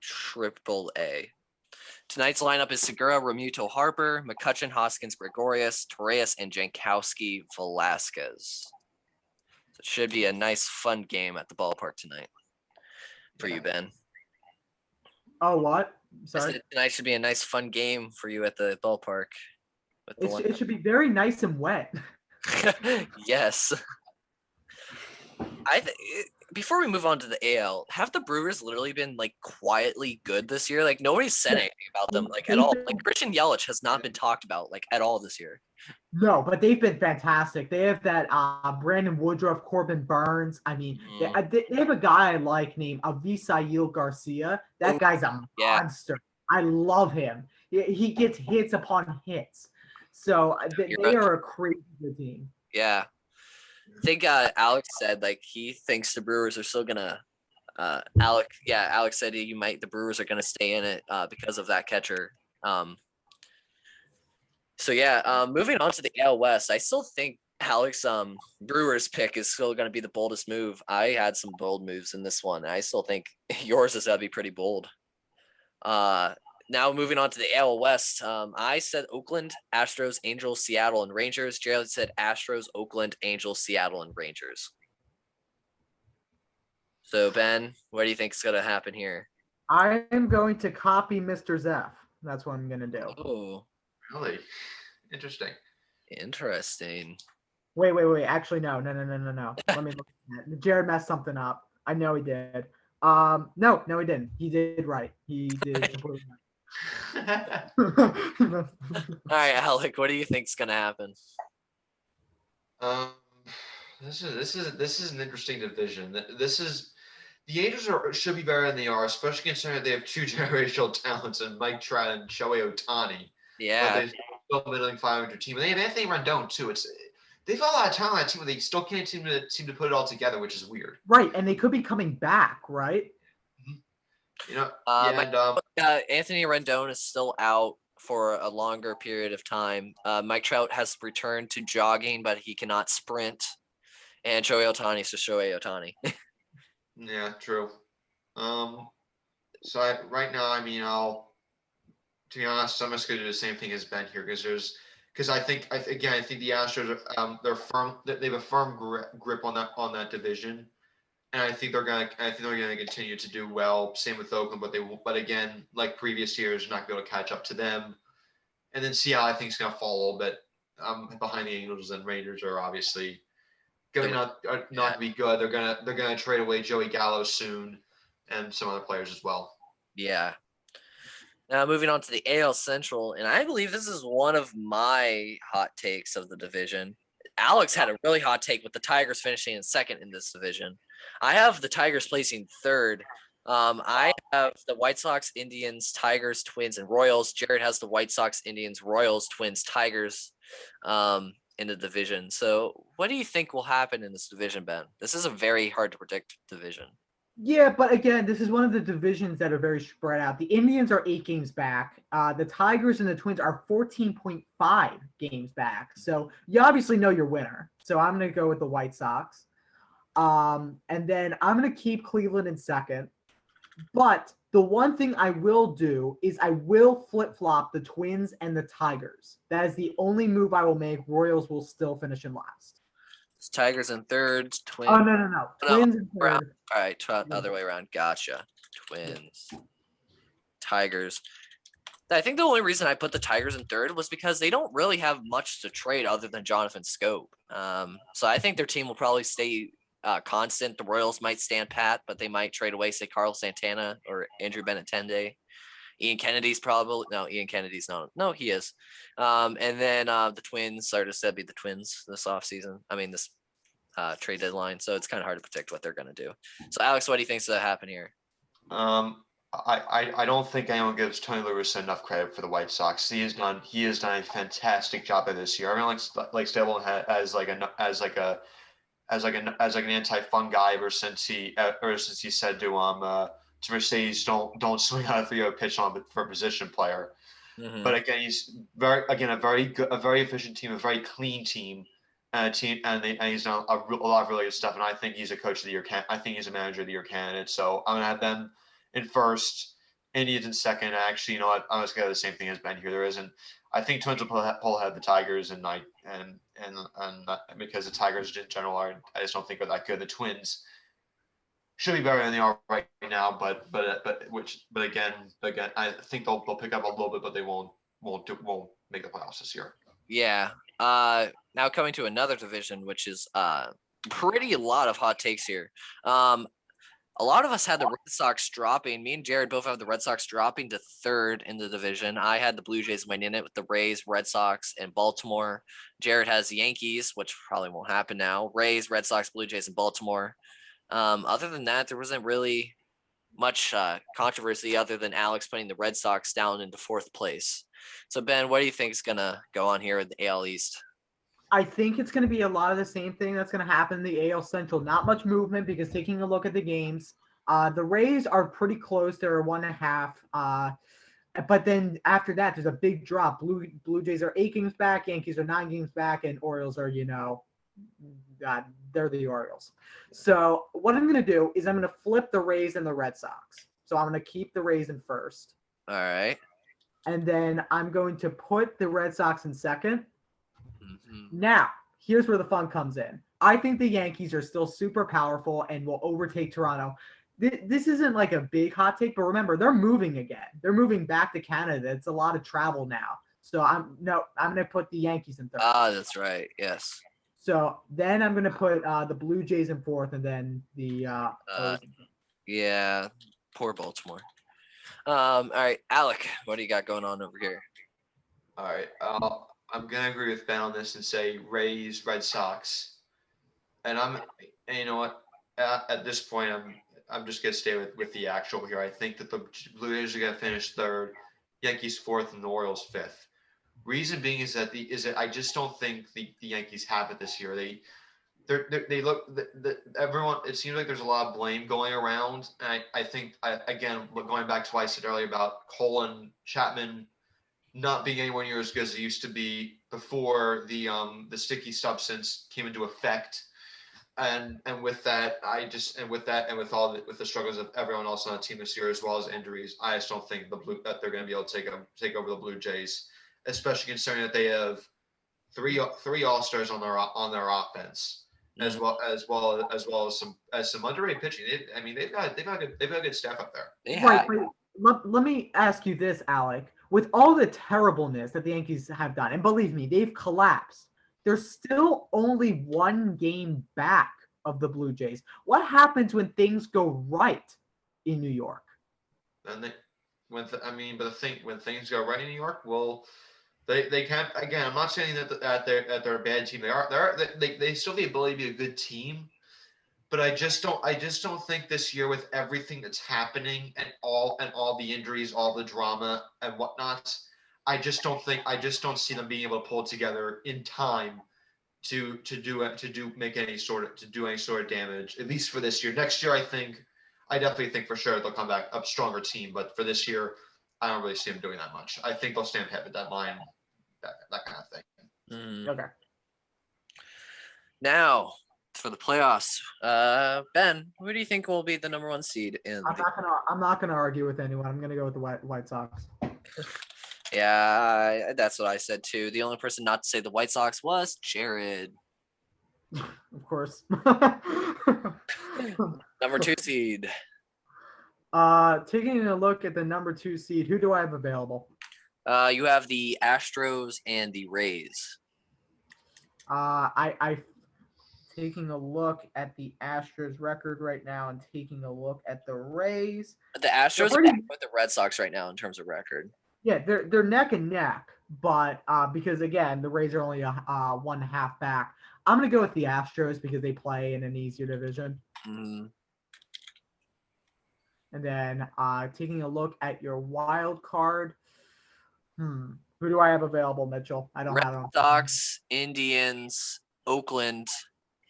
A: AAA. Tonight's lineup is Segura, Remuto, Harper, McCutchen, Hoskins, Gregorius, Torres, and Jankowski Velasquez. So it should be a nice, fun game at the ballpark tonight for you, Ben.
B: Oh, what? Sorry.
A: Tonight should be a nice, fun game for you at the ballpark.
B: It should be very nice and wet.
A: Yes. Before we move on to the AL, have the Brewers literally been like quietly good this year? Like nobody's said anything about them like at all. Like Christian Yelich has not been talked about like at all this year.
B: No, but they've been fantastic. They have that Brandon Woodruff, Corbin Burns. I mean, they have a guy I like named Avisail Garcia. That guy's a monster. I love him. He gets hits upon hits. So they are a crazy good team.
A: Yeah. I think Alex said like he thinks the Brewers are still gonna Alec said the Brewers are going to stay in it because of that catcher. Moving on to the AL West, I still think Alex Brewer's pick is still going to be the boldest move. I had some bold moves in this one. I still think yours is going to be pretty bold. Now moving on to the AL West, I said Oakland, Astros, Angels, Seattle, and Rangers. Jared said Astros, Oakland, Angels, Seattle, and Rangers. So Ben, what do you think is going to happen here?
B: I am going to copy Mr. Zeff. That's what I'm going to do.
A: Oh,
C: Really interesting.
B: Wait. Actually, no. Let me look at it. Jared messed something up. I know he did. No, he didn't. He did right. He did completely right.
A: All right, Alec, what do you think is going to happen?
C: This is an interesting division. The Angels should be better than they are, especially considering they have two generational talents in Mike Trout and Shohei Ohtani.
A: Yeah,
C: But they still middling 500 team. And they have Anthony Rendon too. They've got a lot of talent on that team, but they still can't seem to put it all together, which is weird.
B: Right, and they could be coming back, right?
A: Anthony Rendon is still out for a longer period of time. Mike Trout has returned to jogging, but he cannot sprint. And Shohei Ohtani is just Shohei Ohtani.
C: Yeah, true. Right now, to be honest, I'm just going to do the same thing as Ben here because I think the Astros they're firm. They have a firm grip on that division, and I think they're going to continue to do well. Same with Oakland, but again, like previous years, not going to catch up to them. And then Seattle, I think, is going to fall a little bit behind the Angels, and Rangers are obviously going to be good. They're gonna trade away Joey Gallo soon, and some other players as well.
A: Yeah. Now moving on to the AL Central, and I believe this is one of my hot takes of the division. Alex had a really hot take with the Tigers finishing in second in this division. I have the Tigers placing third. I have the White Sox, Indians, Tigers, Twins, and Royals. Jared has the White Sox, Indians, Royals, Twins, Tigers in the division. So what do you think will happen in this division, Ben? This is a very hard to predict division.
B: Yeah, but again, this is one of the divisions that are very spread out. The Indians are 8 games back. The Tigers and the Twins are 14.5 games back. So you obviously know your winner. So I'm going to go with the White Sox. And then I'm going to keep Cleveland in second. But the one thing I will do is I will flip-flop the Twins and the Tigers. That is the only move I will make. Royals will still finish in last.
A: It's Tigers in third, Twins.
B: Oh, no. Twins in third.
A: All right, other way around. Gotcha. Twins, Tigers. I think the only reason I put the Tigers in third was because they don't really have much to trade other than Jonathan Scope. So I think their team will probably stay constant. The Royals might stand pat, but they might trade away, say, Carlos Santana or Andrew Benintendi. Ian Kennedy's Ian Kennedy's not. No, he is. And then the Twins are just to be the Twins this offseason. This trade deadline. So it's kind of hard to predict what they're going to do. So Alex, what do you think's going to happen here?
C: I don't think anyone gives Tony La Russa enough credit for the White Sox. He has done a fantastic job of this year. Everyone likes Devil as an anti-fungi ever since he said to Mercedes, don't swing out a 3-0 pitch on him for a position player. Mm-hmm. But again, he's a very efficient team, a very clean team, and he's done a lot of really good stuff. And I think he's a coach of the year. I think he's a manager of the year candidate. So I'm gonna have them in first, Indians in second. Actually, you know what? I'm just gonna have the same thing as Ben here. There isn't. I think Twins will pull ahead of the Tigers, and because the Tigers in general I just don't think are that good. The Twins should be better than they are right now, but again, I think they'll pick up a little bit, but they won't make the playoffs this year.
A: Yeah. Now coming to another division, which is pretty a lot of hot takes here. A lot of us had the Red Sox dropping. Me and Jared both have the Red Sox dropping to third in the division. I had the Blue Jays winning it with the Rays, Red Sox, and Baltimore. Jared has the Yankees, which probably won't happen now. Rays, Red Sox, Blue Jays, and Baltimore. Other than that, there wasn't really much controversy other than Alex putting the Red Sox down into fourth place. So, Ben, what do you think is going to go on here in the AL East?
B: I think it's going to be a lot of the same thing that's going to happen in the AL Central. Not much movement because taking a look at the games, The Rays are pretty close. They're 1.5. But then after that, there's a big drop. Blue Jays are 8 games back. Yankees are 9 games back, and Orioles are, they're the Orioles. So what I'm going to do is I'm going to flip the Rays and the Red Sox. So I'm going to keep the Rays in first.
A: All right.
B: And then I'm going to put the Red Sox in second.
A: Mm-hmm.
B: Now, here's where the fun comes in. I think the Yankees are still super powerful and will overtake Toronto. This isn't like a big hot take, but remember, they're moving again. They're moving back to Canada. It's a lot of travel now. So I'm going to put the Yankees in third.
A: That's right. Yes.
B: So then I'm going to put the Blue Jays in fourth, and then the
A: yeah, poor Baltimore. All right, Alec, what do you got going on over here?
C: All right. I'm gonna agree with Ben on this and say Rays, Red Sox, and you know what? At this point, I'm just gonna stay with the actual here. I think that the Blue Jays are gonna finish third, Yankees fourth, and the Orioles fifth. Reason being is that I just don't think the Yankees have it this year. They look everyone. It seems like there's a lot of blame going around, and I think again going back to what I said earlier about Cole and Chapman not being anywhere near as good as it used to be before the sticky substance came into effect, and with that with the struggles of everyone else on the team this year as well as injuries, I just don't think that they're going to be able to take over the Blue Jays, especially considering that they have three All-Stars on their offense. As well as some underrated pitching. They've got a good staff up there.
B: Right. Let me ask you this, Alec. With all the terribleness that the Yankees have done, and believe me, they've collapsed. They're still only 1 game back of the Blue Jays. What happens when things go right in New York?
C: When things go right in New York, well. They can't. Again, I'm not saying that they're a bad team. They still have the ability to be a good team, but I just don't think this year with everything that's happening and all the injuries, all the drama and whatnot, I just don't see them being able to pull it together in time to do any sort of damage, at least for this year. Next year, I definitely think for sure they'll come back a stronger team, but for this year, I don't really see them doing that much. I think they'll stand pat with that line. That kind of thing.
B: Okay.
A: Now for the playoffs, Ben, who do you think will be the number 1 seed in?
B: I'm not gonna argue with anyone. I'm gonna go with the White Sox.
A: Yeah, that's what I said too. The only person not to say the White Sox was Jared.
B: Of course.
A: Number 2 seed.
B: Taking a look at the number 2 seed, who do I have available?
A: You have the Astros and the Rays.
B: I taking a look at the Astros record right now and taking a look at the Rays.
A: The Astros are with the Red Sox right now in terms of record.
B: Yeah, they're neck and neck, but because again the Rays are only 1.5 back. I'm gonna go with the Astros because they play in an easier division.
A: Mm-hmm.
B: And then taking a look at your wild card. Who do I have available, Mitchell? I don't have them.
A: Red Sox, Indians, Oakland,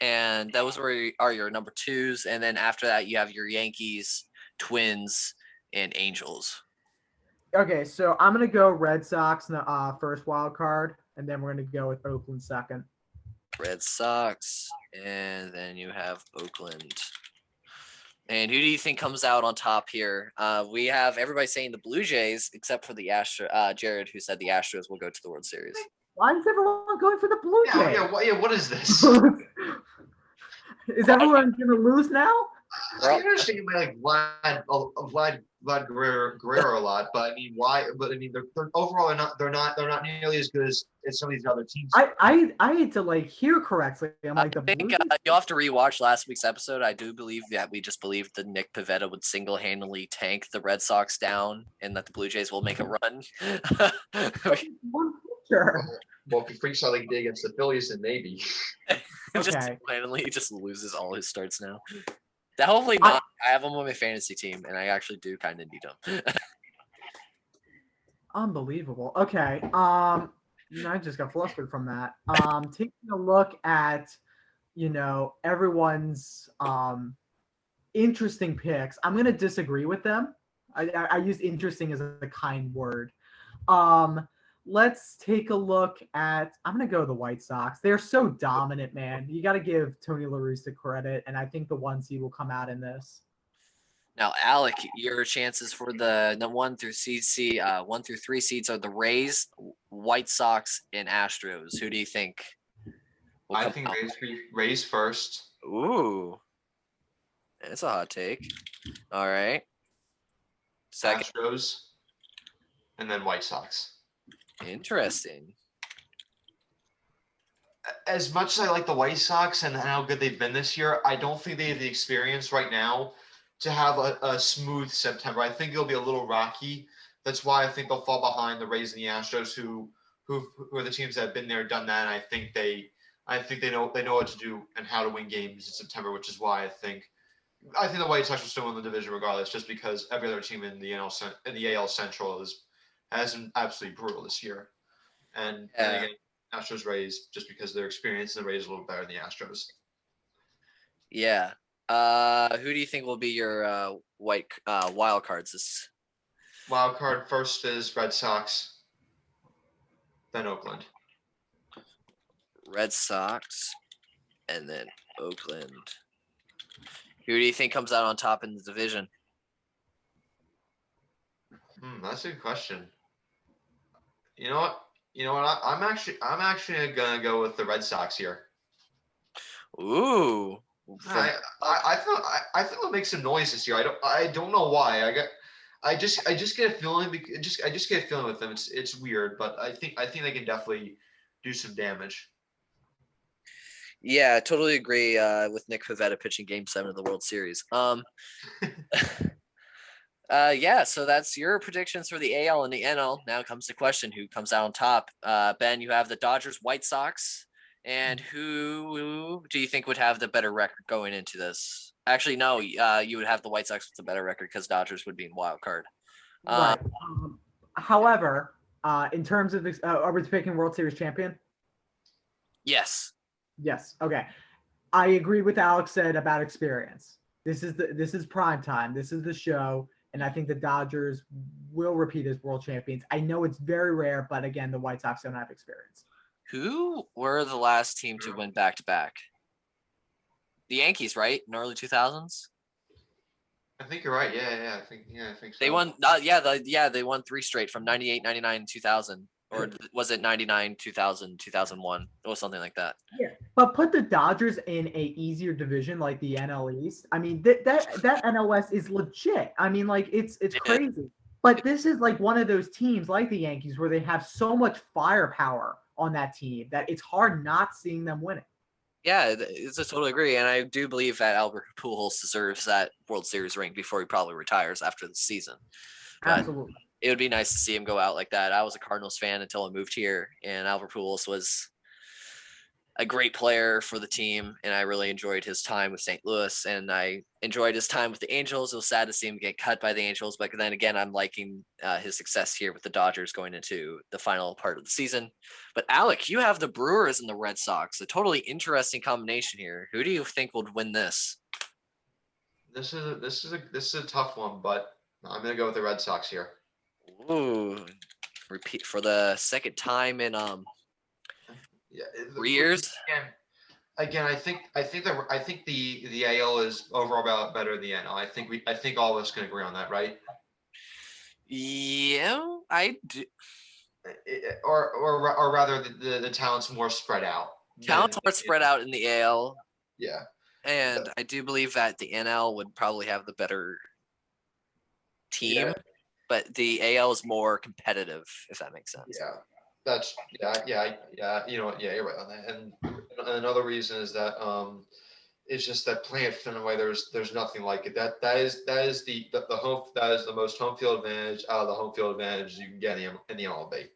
A: and those are your number 2s. And then after that, you have your Yankees, Twins, and Angels.
B: Okay, so I'm gonna go Red Sox in the first wild card, and then we're gonna go with Oakland second.
A: Red Sox, and then you have Oakland. And who do you think comes out on top here? We have everybody saying the Blue Jays, except for the Astros. Jared, who said the Astros will go to the World Series.
B: Why is everyone going for the Blue Jays?
C: What is this?
B: Is everyone going to lose now?
C: I understand you may like Vlad Guerrero a lot, but I mean, why? But I mean, they're overall they're not nearly as good as some of these other teams.
B: I had to hear correctly. I'm like
A: I think you'll have to rewatch last week's episode. I do believe that we just believed that Nick Pivetta would single-handedly tank the Red Sox down, and that the Blue Jays will make a run.
B: Sure.
C: Well, if he freaks out like he did against the Phillies, then maybe.
A: Just single-handedly, he just loses all his starts now. Hopefully not. I have him on my fantasy team, and I actually do kind of need him.
B: Unbelievable. Okay. I just got flustered from that. Taking a look at, everyone's interesting picks. I'm gonna disagree with them. I use interesting as a kind word. Um, let's take a look at. I'm gonna go the White Sox. They're so dominant, man. You got to give Tony La Russa credit, and I think the 1 seed will come out in this.
A: Now, Alec, your chances for the 1 through 3 seeds are the Rays, White Sox, and Astros. Who do you think will
C: I
A: come
C: think
A: out?
C: Rays first.
A: Ooh, that's a hot take. All right. Second,
C: Astros, and then White Sox.
A: interesting.
C: As much as I like the White Sox and how good they've been this year, I don't think they have the experience right now to have a smooth September. I think it'll be a little rocky. That's why I think they'll fall behind the Rays and the Astros, who are the teams that have been there, done that. And I think they know what to do and how to win games in September, which is why I think the White Sox will still win the division regardless, just because every other team in the AL Central has been absolutely brutal this year. And again, Astros Rays, just because their experience in the Rays is a little better than the Astros.
A: Yeah. Who do you think will be your wild cards? This
C: Wild card first is Red Sox, then Oakland.
A: Red Sox, and then Oakland. Who do you think comes out on top in the division?
C: That's a good question. You know what? I'm actually gonna go with the Red Sox here.
A: Ooh.
C: I feel it makes some noise this year. I don't know why. I just get a feeling. I just get a feeling with them. It's weird, but I think they can definitely do some damage.
A: Yeah, I totally agree with Nick Pivetta pitching Game 7 of the World Series. Yeah, so that's your predictions for the AL and the NL. Now comes the question: who comes out on top? Ben, you have the Dodgers, White Sox, and who do you think would have the better record going into this? Actually, no, you would have the White Sox with the better record because Dodgers would be in wild card.
B: Right. However, in terms of are we picking World Series champion?
A: Yes.
B: Yes. Okay. I agree with Alex said about experience. This is prime time. This is the show, and I think the Dodgers will repeat as world champions. I know it's very rare, but again, the White Sox don't have experience.
A: Who were the last team to win back to back? The Yankees, right? In early 2000s?
C: I think you're right. Yeah, I think so.
A: They won they won 3 straight from 98, 99, 2000. Or was it 99, 2000, 2001? It was something like that.
B: Yeah, but put the Dodgers in a easier division like the NL East. I mean, that NL West is legit. I mean, like it's crazy. But this is like one of those teams like the Yankees where they have so much firepower on that team that it's hard not seeing them winning.
A: Yeah, it's a totally agree, and I do believe that Albert Pujols deserves that World Series ring before he probably retires after the season. But
B: Absolutely.
A: it would be nice to see him go out like that. I was a Cardinals fan until I moved here, and Albert Pujols was a great player for the team, and I really enjoyed his time with St. Louis, and I enjoyed his time with the Angels. It was sad to see him get cut by the Angels, but then again, I'm liking his success here with the Dodgers going into the final part of the season. But Alec, you have the Brewers and the Red Sox, a totally interesting combination here. Who do you think would win this?
C: This is a tough one, but I'm gonna go with the Red Sox here.
A: Ooh, repeat for the second time in 3 years.
C: Again, I think the AL is overall better than the NL. I think all of us can agree on that, right?
A: Yeah, I do.
C: Or rather, the talent's more spread out.
A: Talents are spread out in the AL.
C: Yeah.
A: And I do believe that the NL would probably have the better team, but the AL is more competitive, if that makes sense.
C: Yeah. You know what? Yeah, you're right on that. And another reason is that it's just that playing at Fenway, there's nothing like it. That is the most home field advantage out of the home field advantage you can get in the MLB.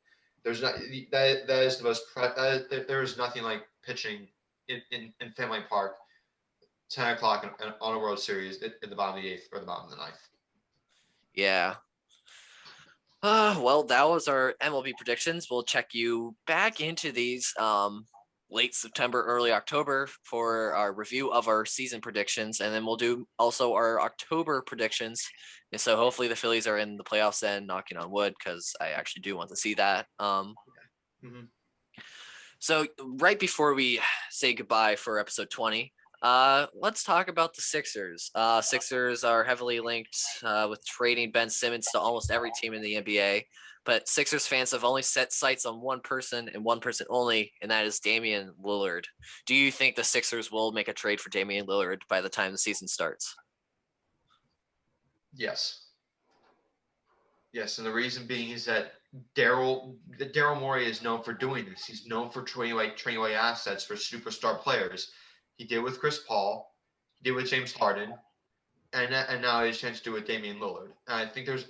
C: There's not that is the most there is nothing like pitching in Fenway Park 10 o'clock on a World Series in the bottom of the 8th or the bottom of the 9th.
A: Yeah. Well, that was our MLB predictions. We'll check you back into these late September, early October for our review of our season predictions, and then we'll do also our October predictions. And so hopefully the Phillies are in the playoffs then, knocking on wood, because I actually do want to see that. So right before we say goodbye for episode 20, let's talk about the Sixers. Sixers are heavily linked with trading Ben Simmons to almost every team in the NBA. But Sixers fans have only set sights on one person and one person only, and that is Damian Lillard. Do you think the Sixers will make a trade for Damian Lillard by the time the season starts?
C: Yes. Yes, and the reason being is that Daryl Morey is known for doing this. He's known for trading away assets for superstar players. He did with Chris Paul. He did with James Harden. And now he has a chance to do it with Damian Lillard. And I think there's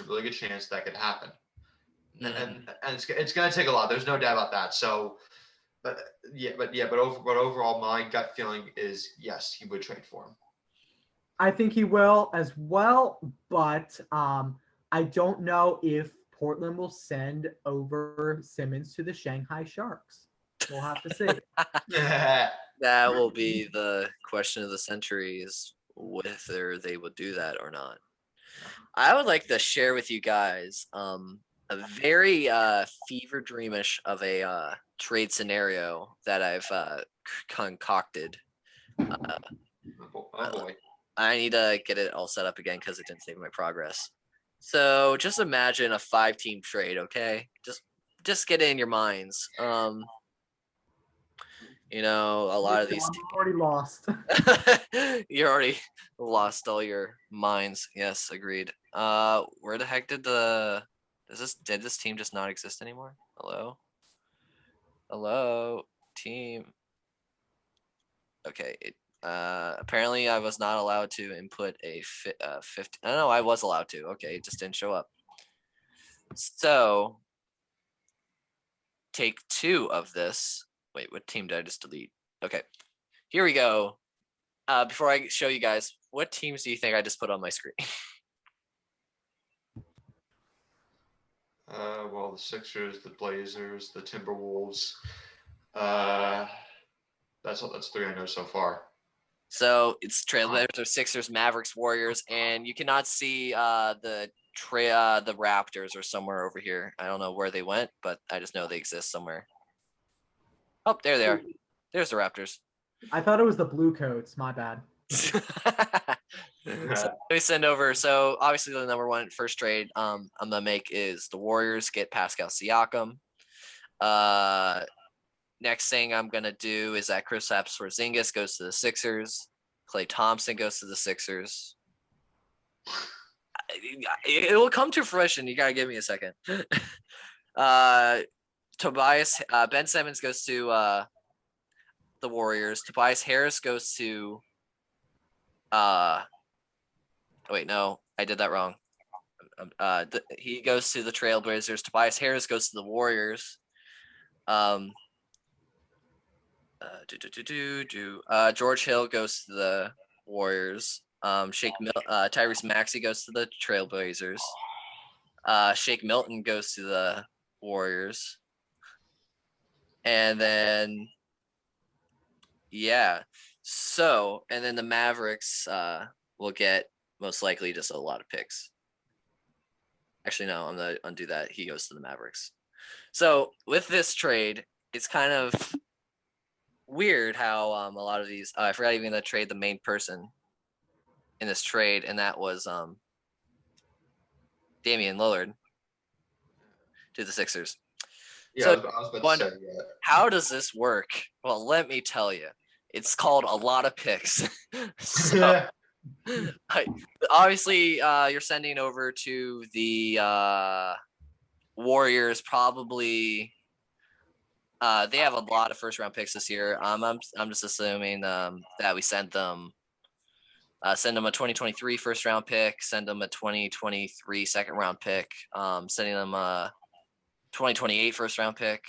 C: a really good chance that could happen. And it's going to take a lot. There's no doubt about that. So, but overall, my gut feeling is yes, he would trade for him.
B: I think he will as well, but I don't know if Portland will send over Simmons to the Shanghai Sharks. We'll have to see.
A: That will be the question of the century, is whether they would do that or not. I would like to share with you guys a very fever dreamish of a trade scenario that I've concocted.
C: Oh boy.
A: I need to get it all set up again because it didn't save my progress. So just imagine a 5-team trade, okay? Just get it in your minds. A lot of these.
B: I'm already lost.
A: You already lost all your minds. Yes, agreed. Where the heck did this team just not exist anymore? Hello, team. Okay. Apparently I was not allowed to input a 50. I don't know. I was allowed to. Okay, it just didn't show up. So take 2 of this. Wait, what team did I just delete? Okay, here we go. Before I show you guys, what teams do you think I just put on my screen?
C: Well, the Sixers, the Blazers, the Timberwolves. That's 3 I know so far.
A: So it's Trailblazers, Sixers, Mavericks, Warriors, and you cannot see the Raptors are somewhere over here. I don't know where they went, but I just know they exist somewhere. Oh, there they are. There's the Raptors.
B: I thought it was the Blue Coats. My bad.
A: So let me send over. So obviously the number one first trade I'm gonna make is the Warriors get Pascal Siakam. Next thing I'm gonna do is that Kristaps Porzingis goes to the Sixers. Klay Thompson goes to the Sixers. It will come to fruition. You gotta give me a second. Ben Simmons goes to the Warriors. Tobias Harris goes to wait, no, I did that wrong. He goes to the Trailblazers. Tobias Harris goes to the Warriors. George Hill goes to the Warriors. Tyrese Maxey goes to the Trailblazers. Shake Milton goes to the Warriors. And then so and then the Mavericks will get most likely just a lot of picks. Actually, no, I'm gonna undo that. He goes to the Mavericks. So with this trade, it's kind of weird how a lot of these I forgot even to trade the main person in this trade, and that was Damian Lillard to the Sixers.
C: Yeah,
A: So
C: I was about to say, yeah.
A: How does this work? Well, let me tell you. It's called a lot of picks. So obviously you're sending over to the Warriors probably. They have a lot of first round picks this year. I'm just assuming that we send them a 2023 first round pick, send them a 2023 second round pick, sending them a 2028 first round pick.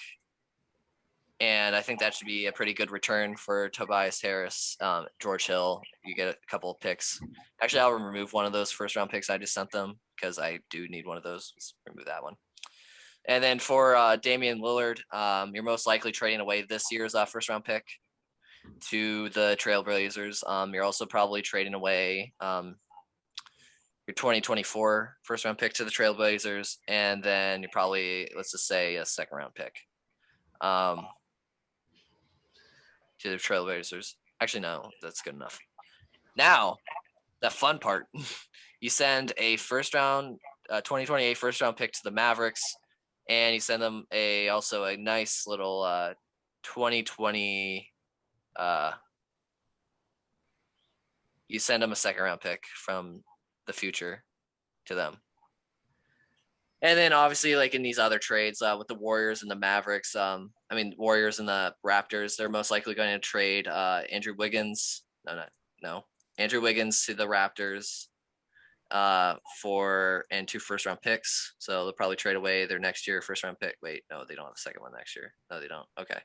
A: And I think that should be a pretty good return for Tobias Harris, George Hill. You get a couple of picks. Actually, I'll remove one of those first round picks I just sent them because I do need one of those. Let's remove that one. And then for Damian Lillard, you're most likely trading away this year's first round pick to the Trailblazers. You're also probably trading away your 2024 first round pick to the Trailblazers, and then you're probably, let's just say, a second round pick to the Trailblazers. Actually, no, that's good enough. Now, the fun part. You send a first round 2028 first round pick to the Mavericks, and you send them also a nice little 2020 you send them a second round pick from the future to them. And then obviously, like in these other trades with the Warriors and the Mavericks, Warriors and the Raptors, they're most likely going to trade Andrew Wiggins. No. Andrew Wiggins to the Raptors for 2 first round picks. So they'll probably trade away their next year first round pick. Wait, no, they don't have a second one next year. No, they don't. Okay.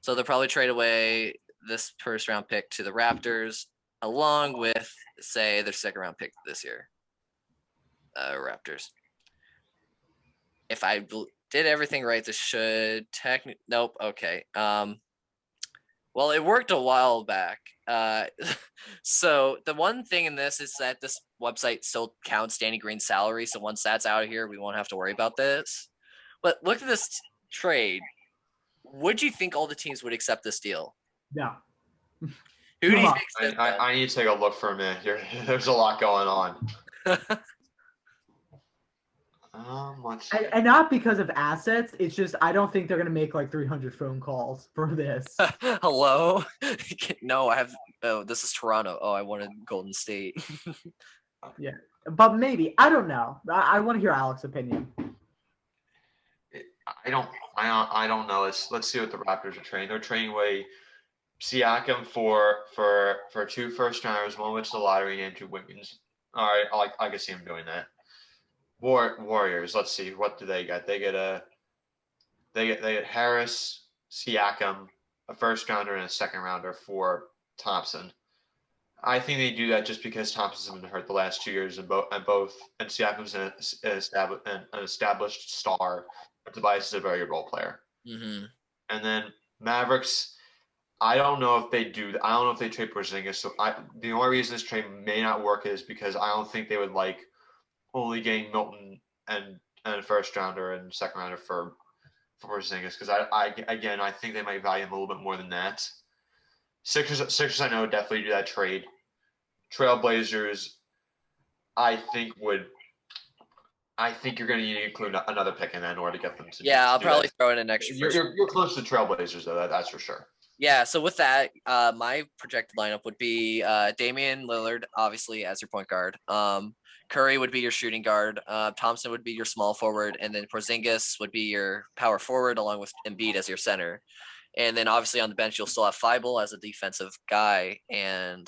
A: So they'll probably trade away this first round pick to the Raptors along with, say, their second round pick this year. Raptors. If I did everything right, this should nope. Okay. Well, it worked a while back. So the one thing in this is that this website still counts Danny Green's salary. So once that's out of here, we won't have to worry about this. But look at this trade. Would you think all the teams would accept this deal?
B: No.
A: Who do you think?
C: I need to take a look for a minute here. There's a lot going on.
B: And not because of assets. It's just I don't think they're gonna make like 300 phone calls for this.
A: Hello? No, I have. Oh, this is Toronto. Oh, I wanted Golden State.
B: Yeah, but maybe I don't know. I want to hear Alec's opinion.
C: I don't know. Let's see what the Raptors are trading. They're trading away Siakam for 2 first rounders, one which is the lottery, and Andrew Wiggins. All right, I can see him doing that. Warriors. Let's see, what do they get? They get Harris, Siakam, a first rounder, and a second rounder for Thompson. I think they do that just because Thompson's been hurt the last 2 years, and Siakam's an established star, but Tobias is a very good role player.
A: Mm-hmm.
C: And then Mavericks. I don't know if they do. I don't know if they trade Porzingis. So the only reason this trade may not work is because I don't think they would like only getting Milton and a first rounder and second rounder for Porzingis, because I think they might value him a little bit more than that. Sixers I know definitely do that trade. Trailblazers, I think you're going to need to include another pick in that in order to get them to.
A: Yeah, I'll probably throw in an extra.
C: You're close to Trailblazers though. That's for sure.
A: Yeah, so with that, my projected lineup would be Damian Lillard, obviously, as your point guard. Curry would be your shooting guard. Thompson would be your small forward. And then Porzingis would be your power forward, along with Embiid as your center. And then obviously on the bench, you'll still have Feibel as a defensive guy. And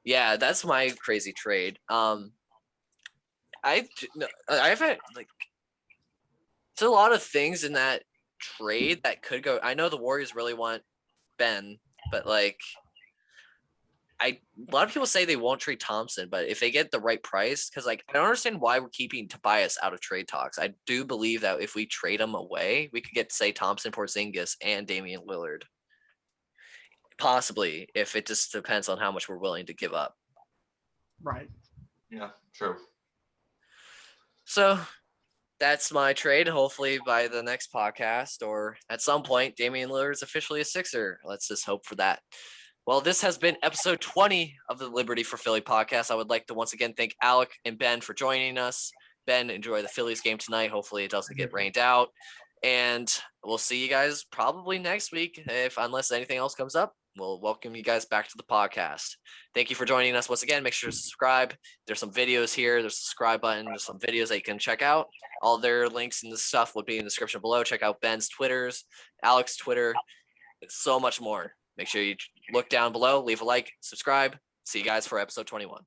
A: yeah, that's my crazy trade. I've had there's a lot of things in that trade that could go. I know the Warriors really want Ben, but a lot of people say they won't trade Thompson, but if they get the right price, because I don't understand why we're keeping Tobias out of trade talks. I do believe that if we trade him away, we could get, say, Thompson, Porzingis, and Damian Lillard. Possibly, if it just depends on how much we're willing to give up.
B: Right.
C: Yeah, true.
A: So that's my trade. Hopefully by the next podcast or at some point, Damian Lillard is officially a Sixer. Let's just hope for that. Well, this has been episode 20 of the Liberty for Philly podcast. I would like to once again thank Alec and Ben for joining us. Ben, enjoy the Phillies game tonight. Hopefully it doesn't get rained out. And we'll see you guys probably next week. Unless anything else comes up, we'll welcome you guys back to the podcast. Thank you for joining us once again. Make sure to subscribe. There's some videos here. There's a subscribe button. There's some videos that you can check out. All their links and the stuff would be in the description below. Check out Ben's Twitters, Alec's Twitter. It's so much more. Make sure you look down below, leave a like, subscribe. See you guys for episode 21.